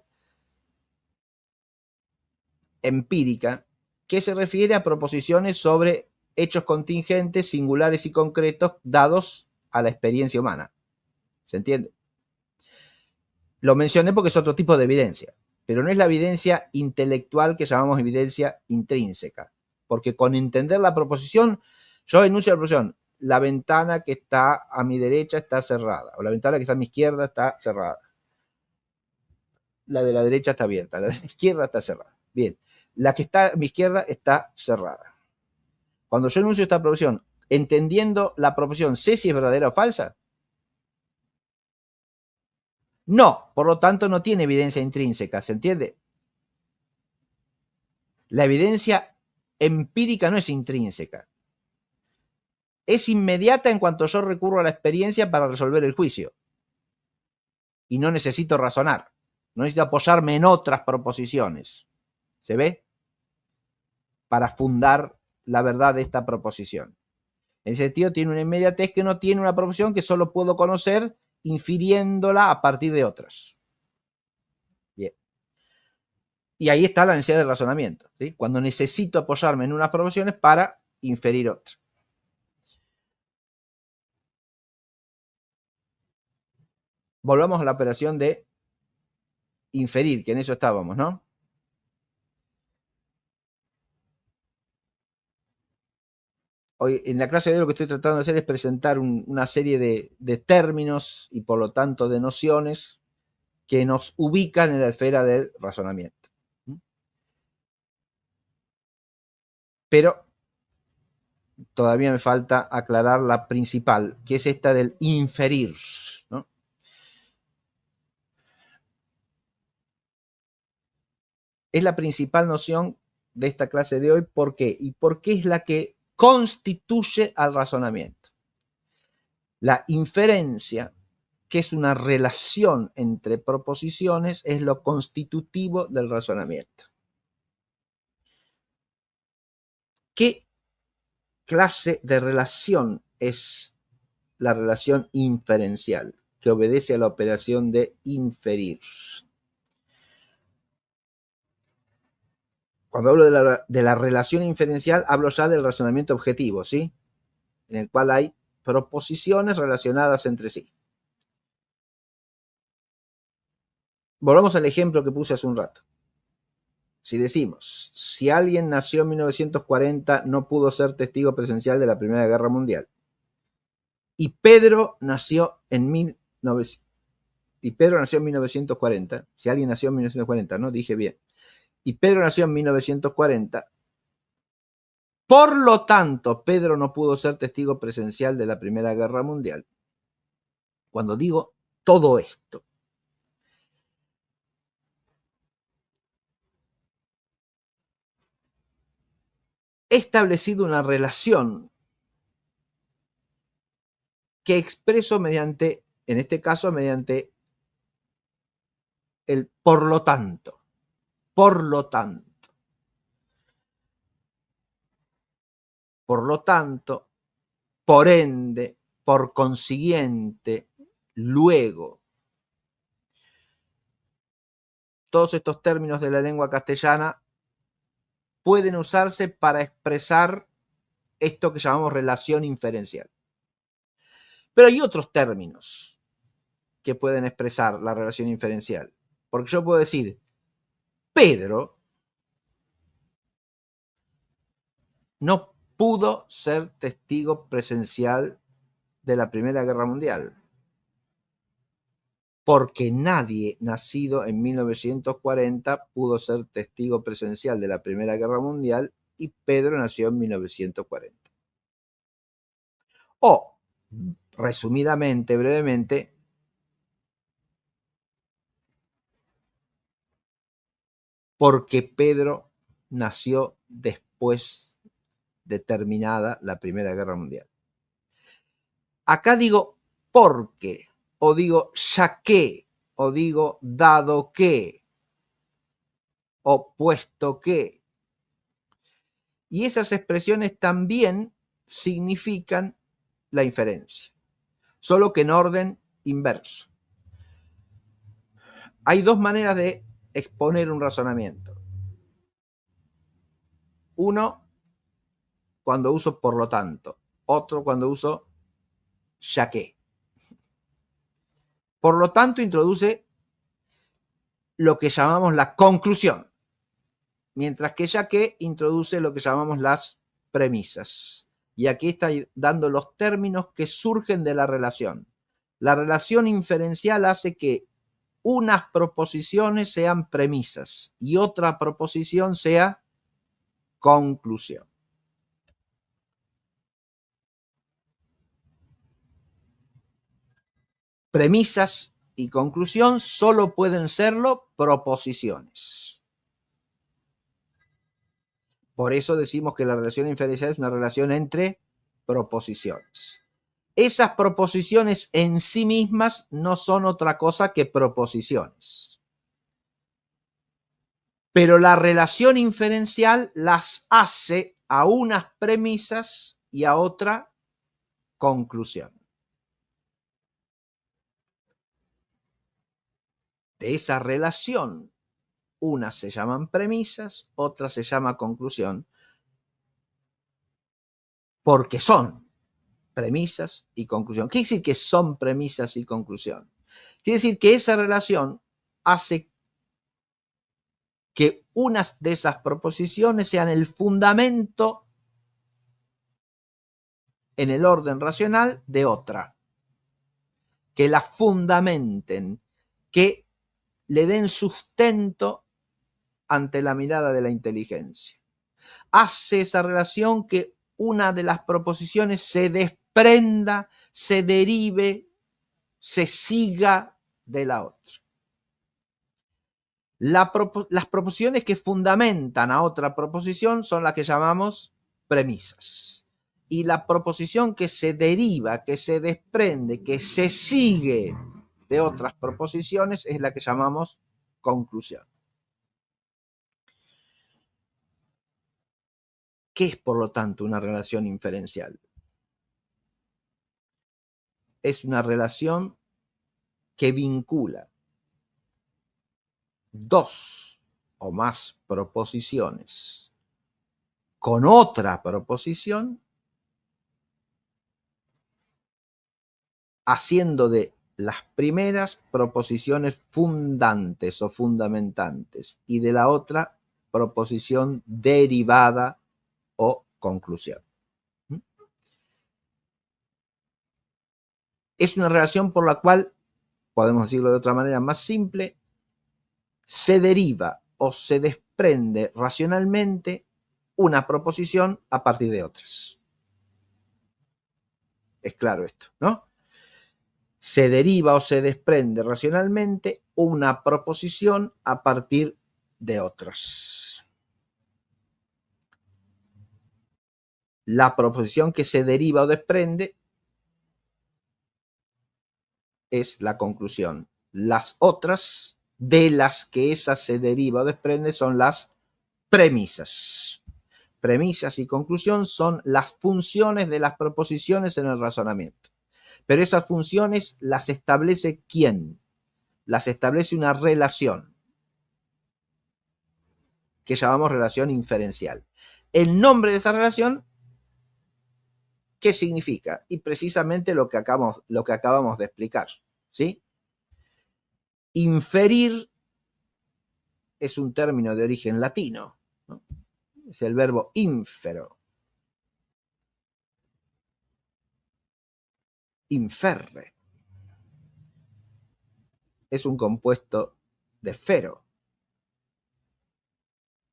empírica, que se refiere a proposiciones sobre hechos contingentes, singulares y concretos dados a la experiencia humana. ¿Se entiende? Lo mencioné porque es otro tipo de evidencia, pero no es la evidencia intelectual que llamamos evidencia intrínseca, porque con entender la proposición, yo enuncio la proposición, la ventana que está a mi derecha está cerrada, o la ventana que está a mi izquierda está cerrada. La de la derecha está abierta, la de la izquierda está cerrada. Bien, la que está a mi izquierda está cerrada. Cuando yo enuncio esta proposición, entendiendo la proposición, ¿sé si es verdadera o falsa? No, por lo tanto no tiene evidencia intrínseca, ¿se entiende? La evidencia empírica no es intrínseca. Es inmediata en cuanto yo recurro a la experiencia para resolver el juicio. Y no necesito razonar. No necesito apoyarme en otras proposiciones. ¿Se ve? Para fundar la verdad de esta proposición. En ese sentido, tiene una inmediatez que no tiene una proposición que solo puedo conocer infiriéndola a partir de otras. Bien. Y ahí está la necesidad del razonamiento, ¿sí? Cuando necesito apoyarme en unas proposiciones para inferir otras. Volvamos a la operación de inferir, que en eso estábamos, ¿no? Hoy en la clase de hoy lo que estoy tratando de hacer es presentar una serie de términos y por lo tanto de nociones que nos ubican en la esfera del razonamiento. Pero todavía me falta aclarar la principal, que es esta del inferir, ¿no? Es la principal noción de esta clase de hoy. ¿Por qué? Y porque es la que constituye al razonamiento. La inferencia, que es una relación entre proposiciones, es lo constitutivo del razonamiento. ¿Qué clase de relación es la relación inferencial, que obedece a la operación de inferir? Cuando hablo de la relación inferencial, hablo ya del razonamiento objetivo, ¿sí? En el cual hay proposiciones relacionadas entre sí. Volvamos al ejemplo que puse hace un rato. Si decimos, si alguien nació en 1940, no pudo ser testigo presencial de la Primera Guerra Mundial. Y Pedro nació en 1940. Si alguien nació en 1940, ¿no? Dije bien. Y Pedro nació en 1940. Por lo tanto, Pedro no pudo ser testigo presencial de la Primera Guerra Mundial. Cuando digo todo esto, he establecido una relación que expreso mediante, en este caso, mediante el por lo tanto. Por lo tanto. Por lo tanto, por ende, por consiguiente, luego. Todos estos términos de la lengua castellana pueden usarse para expresar esto que llamamos relación inferencial. Pero hay otros términos que pueden expresar la relación inferencial. Porque yo puedo decir, Pedro no pudo ser testigo presencial de la Primera Guerra Mundial, porque nadie nacido en 1940 pudo ser testigo presencial de la Primera Guerra Mundial y Pedro nació en 1940. O, resumidamente, brevemente, porque Pedro nació después de terminada la Primera Guerra Mundial. Acá digo porque, o digo ya que, o digo dado que, o puesto que. Y esas expresiones también significan la inferencia, solo que en orden inverso. Hay dos maneras de exponer un razonamiento. Uno, cuando uso por lo tanto. Otro, cuando uso ya que. Por lo tanto, introduce lo que llamamos la conclusión, mientras que ya que introduce lo que llamamos las premisas. Y aquí está dando los términos que surgen de la relación. La relación inferencial hace que unas proposiciones sean premisas y otra proposición sea conclusión. Premisas y conclusión solo pueden serlo proposiciones. Por eso decimos que la relación inferencial es una relación entre proposiciones. Esas proposiciones en sí mismas no son otra cosa que proposiciones. Pero la relación inferencial las hace a unas premisas y a otra conclusión. De esa relación, unas se llaman premisas, otras se llama conclusión, porque son premisas y conclusión. ¿Qué quiere decir que son premisas y conclusión? Quiere decir que esa relación hace que unas de esas proposiciones sean el fundamento en el orden racional de otra, que la fundamenten, que le den sustento ante la mirada de la inteligencia. Hace esa relación que una de las proposiciones se desprenda, se derive, se siga de la otra. Las proposiciones que fundamentan a otra proposición son las que llamamos premisas. Y la proposición que se deriva, que se desprende, que se sigue de otras proposiciones es la que llamamos conclusión. ¿Qué es, por lo tanto, una relación inferencial? Es una relación que vincula dos o más proposiciones con otra proposición haciendo de las primeras proposiciones fundantes o fundamentantes y de la otra proposición derivada o conclusión. Es una relación por la cual, podemos decirlo de otra manera más simple, se deriva o se desprende racionalmente una proposición a partir de otras. Es claro esto, ¿no? Se deriva o se desprende racionalmente una proposición a partir de otras. La proposición que se deriva o desprende es la conclusión. Las otras de las que esa se deriva o desprende son las premisas. Premisas y conclusión son las funciones de las proposiciones en el razonamiento. Pero esas funciones las establece ¿quién? Las establece una relación que llamamos relación inferencial. El nombre de esa relación, ¿qué significa? Y precisamente lo que acabamos de explicar, ¿sí? Inferir es un término de origen latino, ¿no? Es el verbo infero. Inferre. Es un compuesto de fero,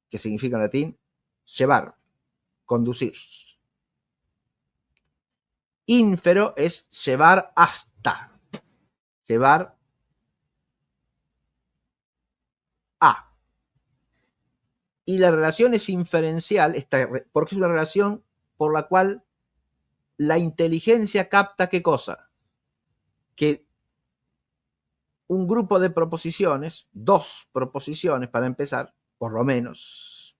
que significa en latín llevar, conducir. Infero es llevar hasta, llevar a. Y la relación es inferencial, porque es una relación por la cual la inteligencia capta ¿qué cosa? Que un grupo de proposiciones, dos proposiciones para empezar, por lo menos,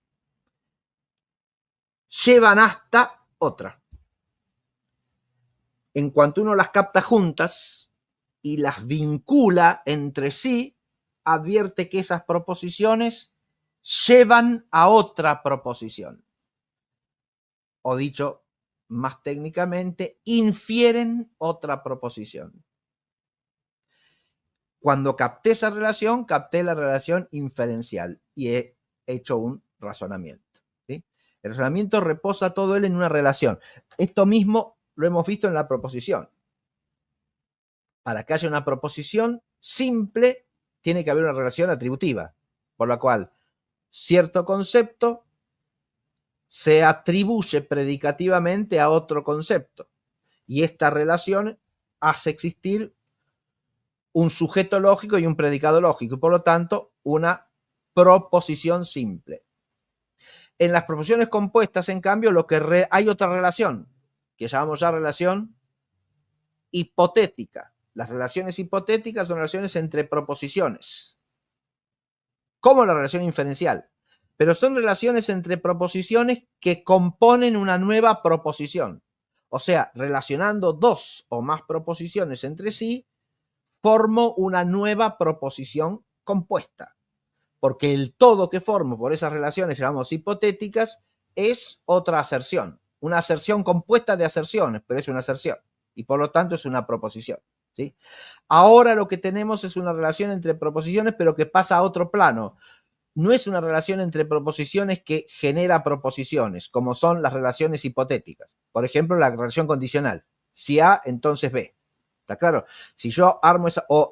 llevan hasta otra. En cuanto uno las capta juntas y las vincula entre sí, advierte que esas proposiciones llevan a otra proposición. O dicho más técnicamente, infieren otra proposición. Cuando capté esa relación, capté la relación inferencial y he hecho un razonamiento, ¿sí? El razonamiento reposa todo él en una relación. Esto mismo lo hemos visto en la proposición. Para que haya una proposición simple, tiene que haber una relación atributiva, por la cual cierto concepto se atribuye predicativamente a otro concepto. Y esta relación hace existir un sujeto lógico y un predicado lógico, y por lo tanto, una proposición simple. En las proposiciones compuestas, en cambio, hay otra relación, que llamamos ya relación hipotética. Las relaciones hipotéticas son relaciones entre proposiciones, como la relación inferencial, pero son relaciones entre proposiciones que componen una nueva proposición. O sea, relacionando dos o más proposiciones entre sí, formo una nueva proposición compuesta, porque el todo que formo por esas relaciones, llamamos hipotéticas, es otra aserción, una aserción compuesta de aserciones, pero es una aserción, y por lo tanto es una proposición, ¿sí? Ahora lo que tenemos es una relación entre proposiciones, pero que pasa a otro plano. No es una relación entre proposiciones que genera proposiciones, como son las relaciones hipotéticas. Por ejemplo, la relación condicional. Si A, entonces B. ¿Está claro? Si yo armo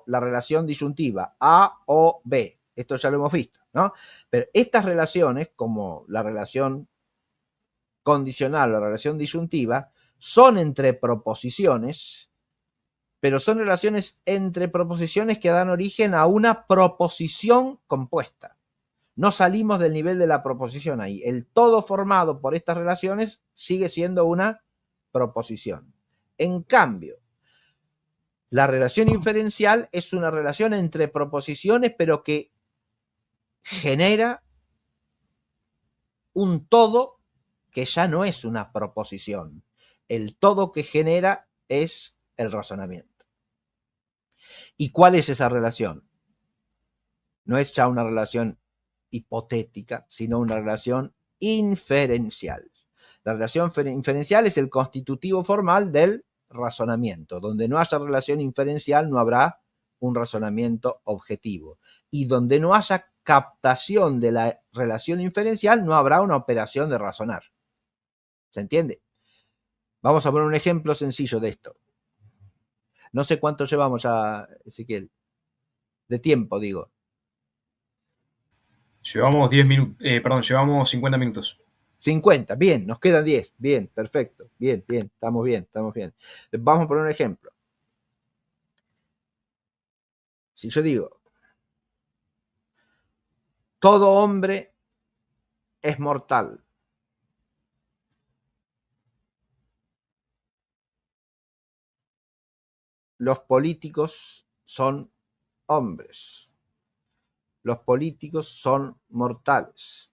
la relación disyuntiva A o B, esto ya lo hemos visto, ¿no? Pero estas relaciones, como la relación condicional o la relación disyuntiva, son entre proposiciones, pero son relaciones entre proposiciones que dan origen a una proposición compuesta. No salimos del nivel de la proposición ahí. El todo formado por estas relaciones sigue siendo una proposición. En cambio, la relación inferencial es una relación entre proposiciones, pero que genera un todo que ya no es una proposición. El todo que genera es el razonamiento. ¿Y cuál es esa relación? No es ya una relación hipotética, sino una relación inferencial. La relación inferencial es el constitutivo formal del razonamiento. Donde no haya relación inferencial no habrá un razonamiento objetivo. Y donde no haya captación de la relación inferencial no habrá una operación de razonar. ¿Se entiende? Vamos a poner un ejemplo sencillo de esto. No sé cuánto llevamos ya, Ezequiel. De tiempo, digo. Llevamos 10 minutos, llevamos 50 minutos. 50, bien, nos quedan 10, bien, perfecto, bien, estamos bien. Vamos a poner un ejemplo. Si yo digo, todo hombre es mortal. Los políticos son hombres. Los políticos son mortales.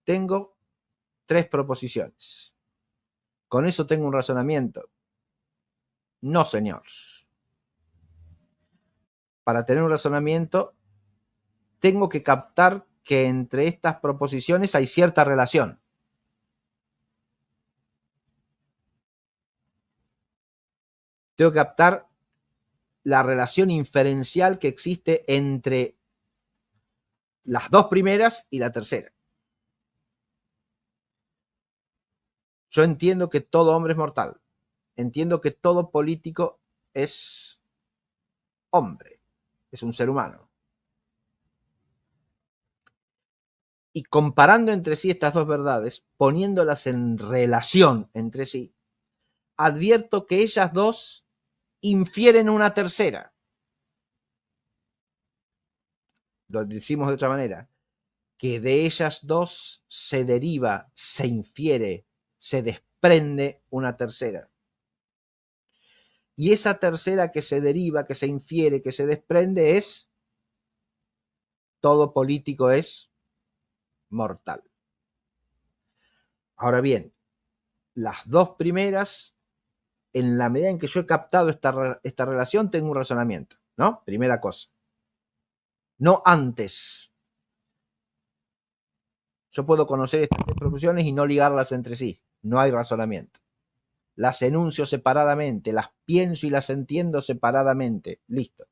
Tengo 3 proposiciones. ¿Con eso tengo un razonamiento? No, señor. Para tener un razonamiento, tengo que captar que entre estas proposiciones hay cierta relación. Tengo que captar la relación inferencial que existe entre las 2 primeras y la tercera. Yo entiendo que todo hombre es mortal. Entiendo que todo político es hombre, es un ser humano. Y comparando entre sí estas 2 verdades, poniéndolas en relación entre sí, advierto que ellas 2 infieren una tercera. Lo decimos de otra manera, que de ellas 2 se deriva, se infiere, se desprende una tercera. Y esa tercera que se deriva, que se infiere, que se desprende es: todo político es mortal. Ahora bien, las 2 primeras, en la medida en que yo he captado esta relación, tengo un razonamiento, ¿no? Primera cosa. No antes. Yo puedo conocer estas 3 proposiciones y no ligarlas entre sí. No hay razonamiento. Las enuncio separadamente, las pienso y las entiendo separadamente. Listo.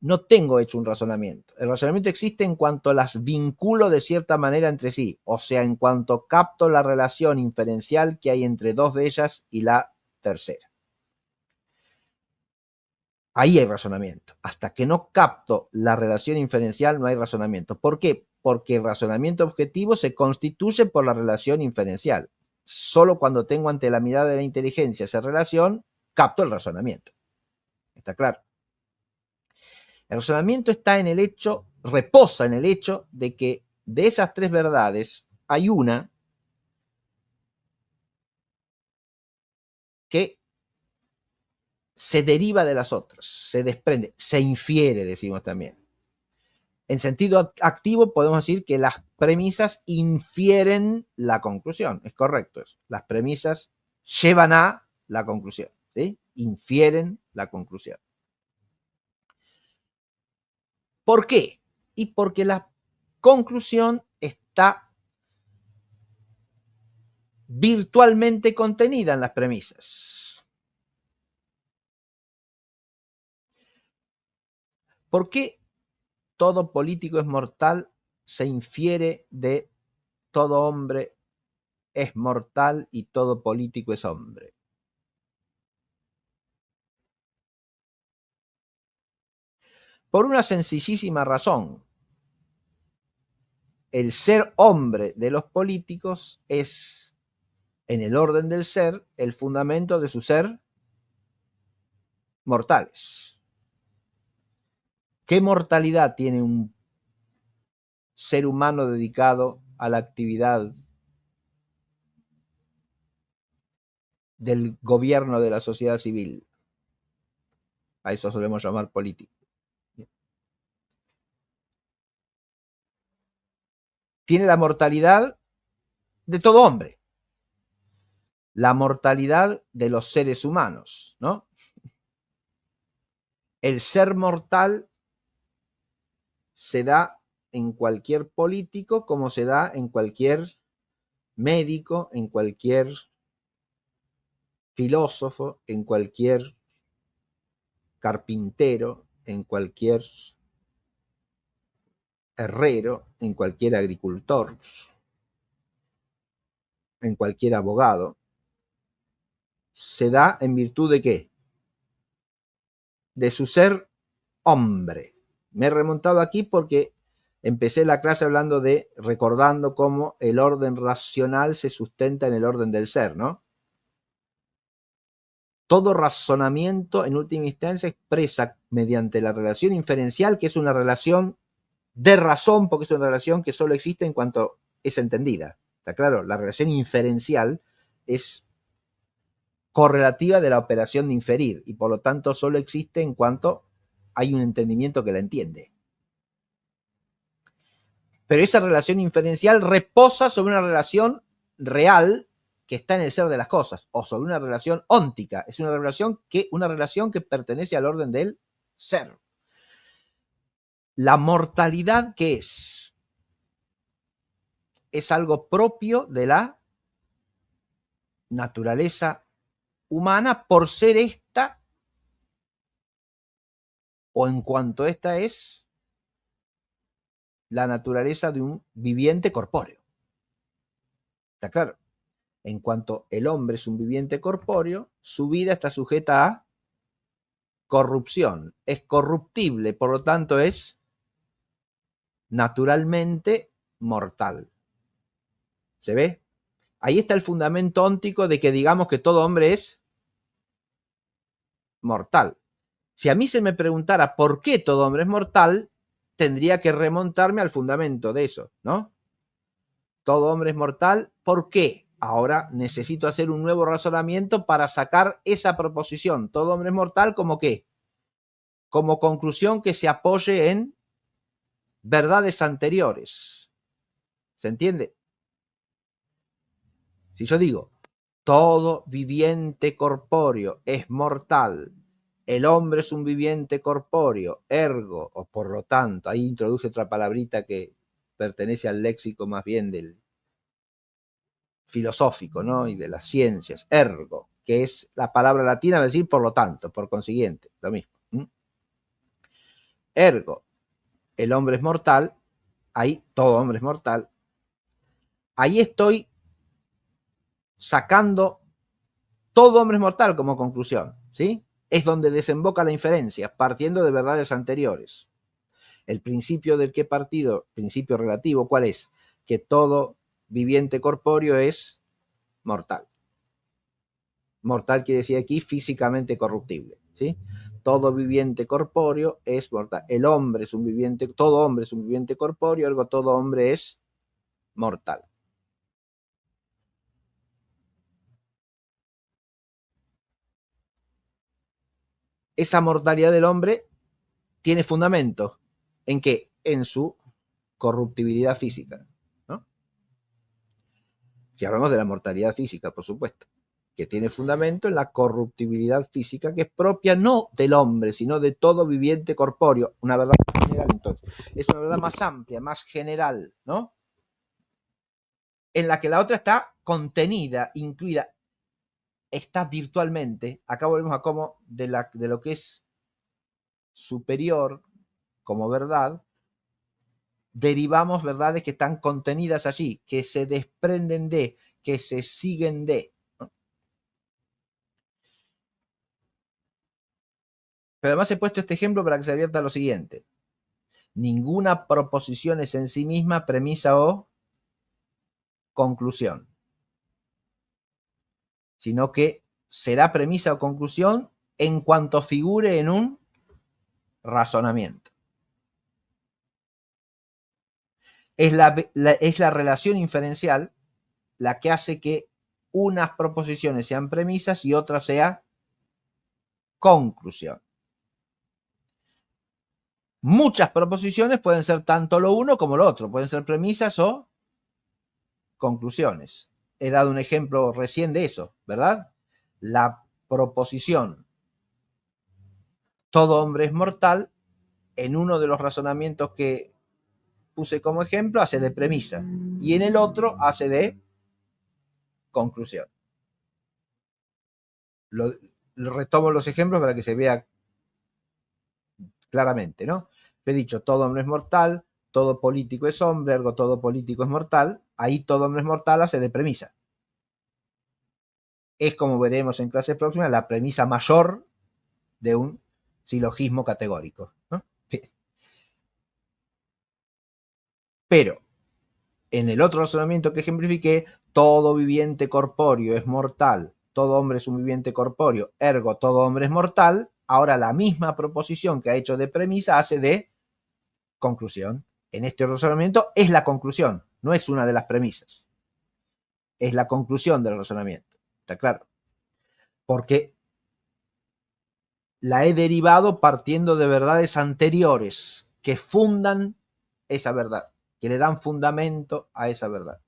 No tengo hecho un razonamiento. El razonamiento existe en cuanto las vinculo de cierta manera entre sí, o sea, en cuanto capto la relación inferencial que hay entre 2 de ellas y la tercera. Ahí hay razonamiento. Hasta que no capto la relación inferencial no hay razonamiento. ¿Por qué? Porque el razonamiento objetivo se constituye por la relación inferencial. Solo cuando tengo ante la mirada de la inteligencia esa relación, capto el razonamiento. ¿Está claro? El razonamiento está en el hecho, reposa en el hecho de que de esas 3 verdades hay una que se deriva de las otras, se desprende, se infiere, decimos también. En sentido activo podemos decir que las premisas infieren la conclusión. Es correcto eso. Las premisas llevan a la conclusión, ¿sí? Infieren la conclusión. ¿Por qué? Y porque la conclusión está virtualmente contenida en las premisas. ¿Por qué todo político es mortal? Se infiere de todo hombre es mortal y todo político es hombre. Por una sencillísima razón. El ser hombre de los políticos es, en el orden del ser, el fundamento de su ser mortales. ¿Qué mortalidad tiene un ser humano dedicado a la actividad del gobierno de la sociedad civil? A eso solemos llamar político. Tiene la mortalidad de todo hombre, la mortalidad de los seres humanos, ¿no? El ser mortal se da en cualquier político como se da en cualquier médico, en cualquier filósofo, en cualquier carpintero, en cualquier herrero, en cualquier agricultor, en cualquier abogado, se da en virtud de ¿qué? De su ser hombre. Me he remontado aquí porque empecé la clase hablando recordando cómo el orden racional se sustenta en el orden del ser, ¿no? Todo razonamiento, en última instancia, expresa mediante la relación inferencial, que es una relación de razón, porque es una relación que solo existe en cuanto es entendida. ¿Está claro? La relación inferencial es correlativa de la operación de inferir y por lo tanto solo existe en cuanto hay un entendimiento que la entiende. Pero esa relación inferencial reposa sobre una relación real que está en el ser de las cosas, o sobre una relación óntica, es una relación que pertenece al orden del ser. La mortalidad, ¿qué es? Es algo propio de la naturaleza humana por ser esta, o en cuanto esta es, la naturaleza de un viviente corpóreo. ¿Está claro? En cuanto el hombre es un viviente corpóreo, su vida está sujeta a corrupción, es corruptible, por lo tanto es naturalmente mortal. ¿Se ve? Ahí está el fundamento óntico de que digamos que todo hombre es mortal. Si a mí se me preguntara por qué todo hombre es mortal, tendría que remontarme al fundamento de eso, ¿no? Todo hombre es mortal, ¿por qué? Ahora necesito hacer un nuevo razonamiento para sacar esa proposición. Todo hombre es mortal, ¿como qué? Como conclusión que se apoye en verdades anteriores. ¿Se entiende? Si yo digo, todo viviente corpóreo es mortal, el hombre es un viviente corpóreo, ergo, o por lo tanto, ahí introduce otra palabrita que pertenece al léxico más bien del filosófico, ¿no? Y de las ciencias, ergo, que es la palabra latina, es decir, por lo tanto, por consiguiente, lo mismo. Ergo, el hombre es mortal, ahí todo hombre es mortal, ahí estoy sacando todo hombre es mortal como conclusión, ¿sí? Es donde desemboca la inferencia, partiendo de verdades anteriores. El principio del que he partido, principio relativo, ¿cuál es? Que todo viviente corpóreo es mortal. Mortal quiere decir aquí físicamente corruptible, ¿sí? Todo viviente corpóreo es mortal. El hombre es un viviente, todo hombre es un viviente corpóreo, ergo todo hombre es mortal. Esa mortalidad del hombre tiene fundamento. ¿En qué? En su corruptibilidad física, ¿no? Si hablamos de la mortalidad física, por supuesto, que tiene fundamento en la corruptibilidad física que es propia no del hombre, sino de todo viviente corpóreo. Una verdad más general, entonces. Es una verdad más amplia, más general, ¿no? En la que la otra está contenida, incluida, está virtualmente. Acá volvemos a cómo de lo que es superior como verdad, derivamos verdades que están contenidas allí, que se desprenden de, que se siguen de. ¿No? Pero además he puesto este ejemplo para que se advierta lo siguiente. Ninguna proposición es en sí misma premisa o conclusión, sino que será premisa o conclusión en cuanto figure en un razonamiento. Es la relación inferencial la que hace que unas proposiciones sean premisas y otras sea conclusión. Muchas proposiciones pueden ser tanto lo uno como lo otro, pueden ser premisas o conclusiones. He dado un ejemplo recién de eso, ¿verdad? La proposición todo hombre es mortal, en uno de los razonamientos que puse como ejemplo, hace de premisa y en el otro hace de conclusión. lo retomo los ejemplos para que se vea claramente, ¿no? He dicho, todo hombre es mortal, todo político es hombre, ergo todo político es mortal. Ahí todo hombre es mortal hace de premisa. Es, como veremos en clases próximas, la premisa mayor de un silogismo categórico, ¿no? Pero en el otro razonamiento que ejemplifiqué, todo viviente corpóreo es mortal, todo hombre es un viviente corpóreo, ergo todo hombre es mortal. Ahora la misma proposición que ha hecho de premisa hace de conclusión. En este razonamiento es la conclusión, no es una de las premisas. Es la conclusión del razonamiento. ¿Está claro? Porque la he derivado partiendo de verdades anteriores que fundan esa verdad, que le dan fundamento a esa verdad.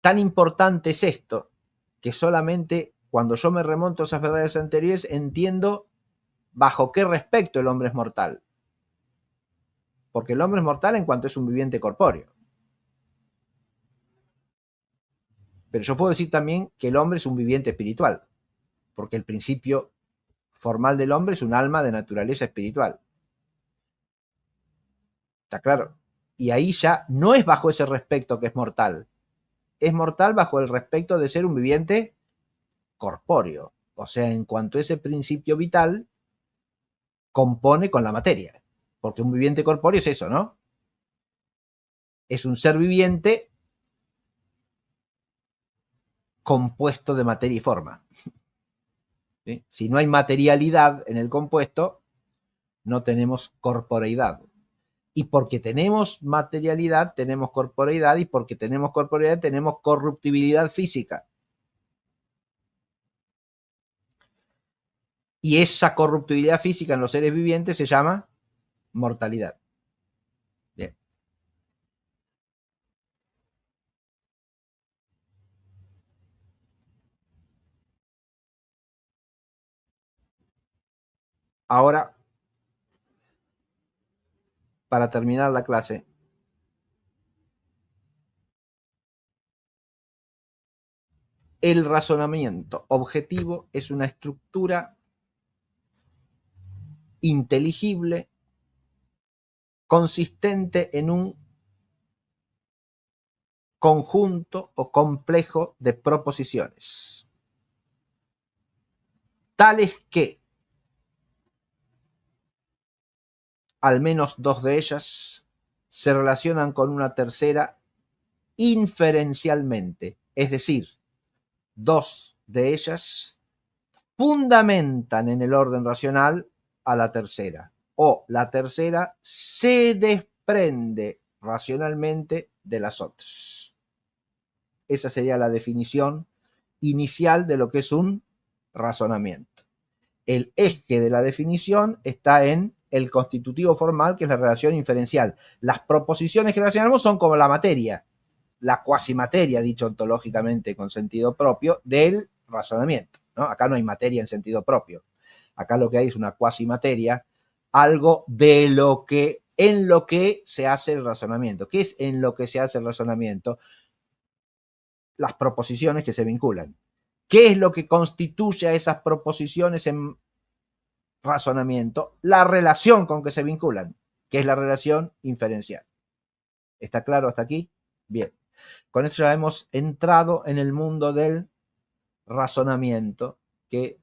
Tan importante es esto que solamente cuando yo me remonto a esas verdades anteriores entiendo bajo qué respecto el hombre es mortal. Porque el hombre es mortal en cuanto es un viviente corpóreo. Pero yo puedo decir también que el hombre es un viviente espiritual, porque el principio formal del hombre es un alma de naturaleza espiritual. ¿Está claro? Y ahí ya no es bajo ese respecto que es mortal. Es mortal bajo el respecto de ser un viviente corpóreo. O sea, en cuanto ese principio vital compone con la materia. Porque un viviente corpóreo es eso, ¿no? Es un ser viviente compuesto de materia y forma. ¿Sí? Si no hay materialidad en el compuesto, no tenemos corporeidad. Y porque tenemos materialidad, tenemos corporeidad, y porque tenemos corporeidad, tenemos corruptibilidad física. Y esa corruptibilidad física en los seres vivientes se llama mortalidad. Bien. Ahora, para terminar la clase, el razonamiento objetivo es una estructura inteligible, consistente en un conjunto o complejo de proposiciones, tales que al menos dos de ellas se relacionan con una tercera inferencialmente, es decir, dos de ellas fundamentan en el orden racional a la tercera, o la tercera se desprende racionalmente de las otras. Esa sería la definición inicial de lo que es un razonamiento. El eje de la definición está en el constitutivo formal, que es la relación inferencial. Las proposiciones que relacionamos son como la materia, la cuasimateria, dicho ontológicamente con sentido propio, del razonamiento, ¿no? Acá no hay materia en sentido propio. Acá lo que hay es una cuasimateria, algo de lo que, en lo que se hace el razonamiento. ¿Qué es en lo que se hace el razonamiento? Las proposiciones que se vinculan. ¿Qué es lo que constituye a esas proposiciones en razonamiento? La relación con que se vinculan, que es la relación inferencial. ¿Está claro hasta aquí? Bien. Con esto ya hemos entrado en el mundo del razonamiento, que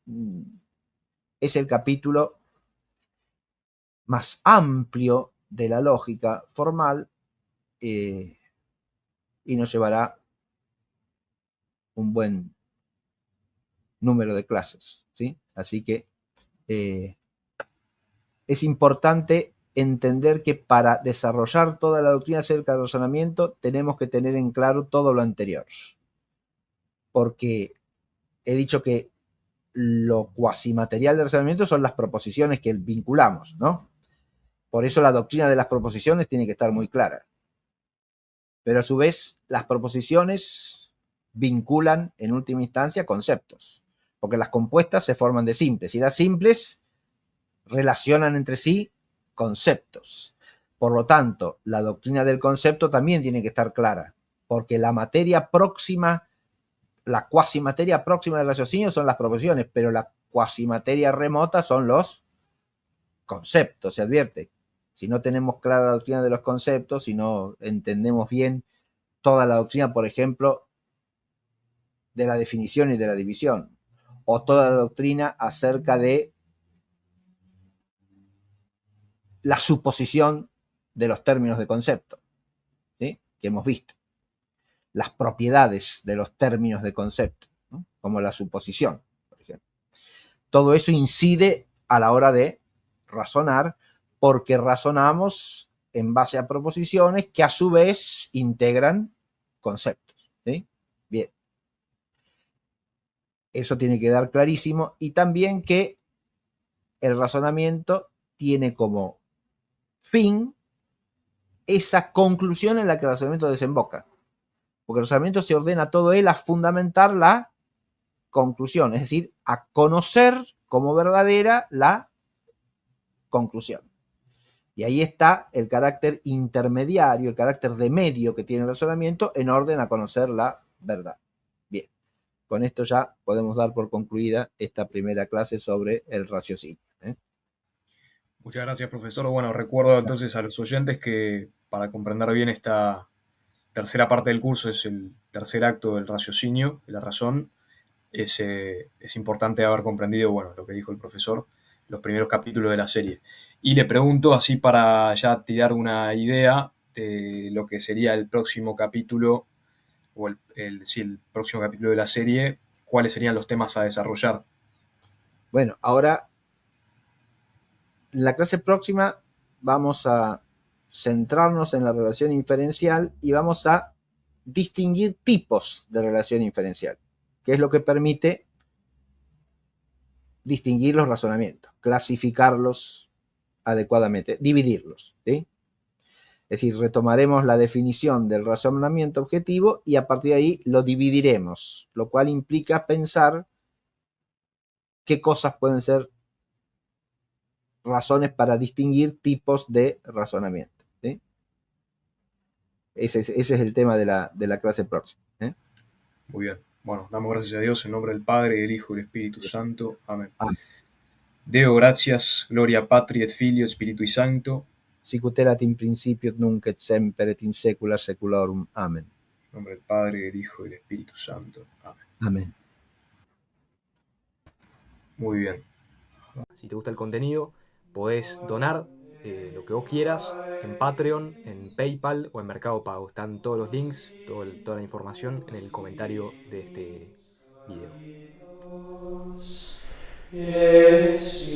es el capítulo más amplio de la lógica formal, y nos llevará un buen número de clases, ¿sí? Así que es importante entender que para desarrollar toda la doctrina acerca del razonamiento tenemos que tener en claro todo lo anterior. Porque he dicho que lo cuasimaterial del razonamiento son las proposiciones que vinculamos, ¿no? Por eso la doctrina de las proposiciones tiene que estar muy clara. Pero a su vez, las proposiciones vinculan en última instancia conceptos, porque las compuestas se forman de simples y las simples relacionan entre sí conceptos. Por lo tanto, la doctrina del concepto también tiene que estar clara, porque la materia próxima, la cuasimateria próxima del raciocinio son las proposiciones, pero la cuasimateria remota son los conceptos, se advierte. Si no tenemos clara la doctrina de los conceptos, si no entendemos bien toda la doctrina, por ejemplo, de la definición y de la división, o toda la doctrina acerca de la suposición de los términos de concepto, ¿sí? Que hemos visto, las propiedades de los términos de concepto, ¿no? Como la suposición, por ejemplo. Todo eso incide a la hora de razonar, porque razonamos en base a proposiciones que a su vez integran conceptos, ¿sí? Bien. Eso tiene que quedar clarísimo, y también que el razonamiento tiene como fin esa conclusión en la que el razonamiento desemboca. Porque el razonamiento se ordena todo él a fundamentar la conclusión, es decir, a conocer como verdadera la conclusión. Y ahí está el carácter intermediario, el carácter de medio que tiene el razonamiento en orden a conocer la verdad. Bien, con esto ya podemos dar por concluida esta primera clase sobre el raciocinio. Muchas gracias, profesor. Bueno, recuerdo entonces a los oyentes que para comprender bien esta tercera parte del curso es el tercer acto del raciocinio, de la razón. Es importante haber comprendido, bueno, lo que dijo el profesor, los primeros capítulos de la serie. Y le pregunto, así para ya tirar una idea de lo que sería el próximo capítulo, o el próximo capítulo de la serie, cuáles serían los temas a desarrollar. Bueno, ahora, en la clase próxima vamos a centrarnos en la relación inferencial y vamos a distinguir tipos de relación inferencial, que es lo que permite distinguir los razonamientos, clasificarlos adecuadamente, dividirlos, ¿sí? Es decir, retomaremos la definición del razonamiento objetivo y a partir de ahí lo dividiremos, lo cual implica pensar qué cosas pueden ser razones para distinguir tipos de razonamiento, ¿sí? Ese es el tema de la clase próxima. Muy bien. Bueno, damos gracias a Dios en nombre del Padre, del Hijo y del Espíritu Santo. Amén. Deo gratias, gloria Patri et Filio et Spiritui Sancto. Sicut erat in principio et nunc et semper et in saecula saeculorum. Amén. En nombre del Padre, del Hijo y del Espíritu Santo. Amén. Amén. Muy bien. Si te gusta el contenido, podés donar lo que vos quieras en Patreon, en PayPal o en Mercado Pago. Están todos los links, toda la información en el comentario de este video. Yes,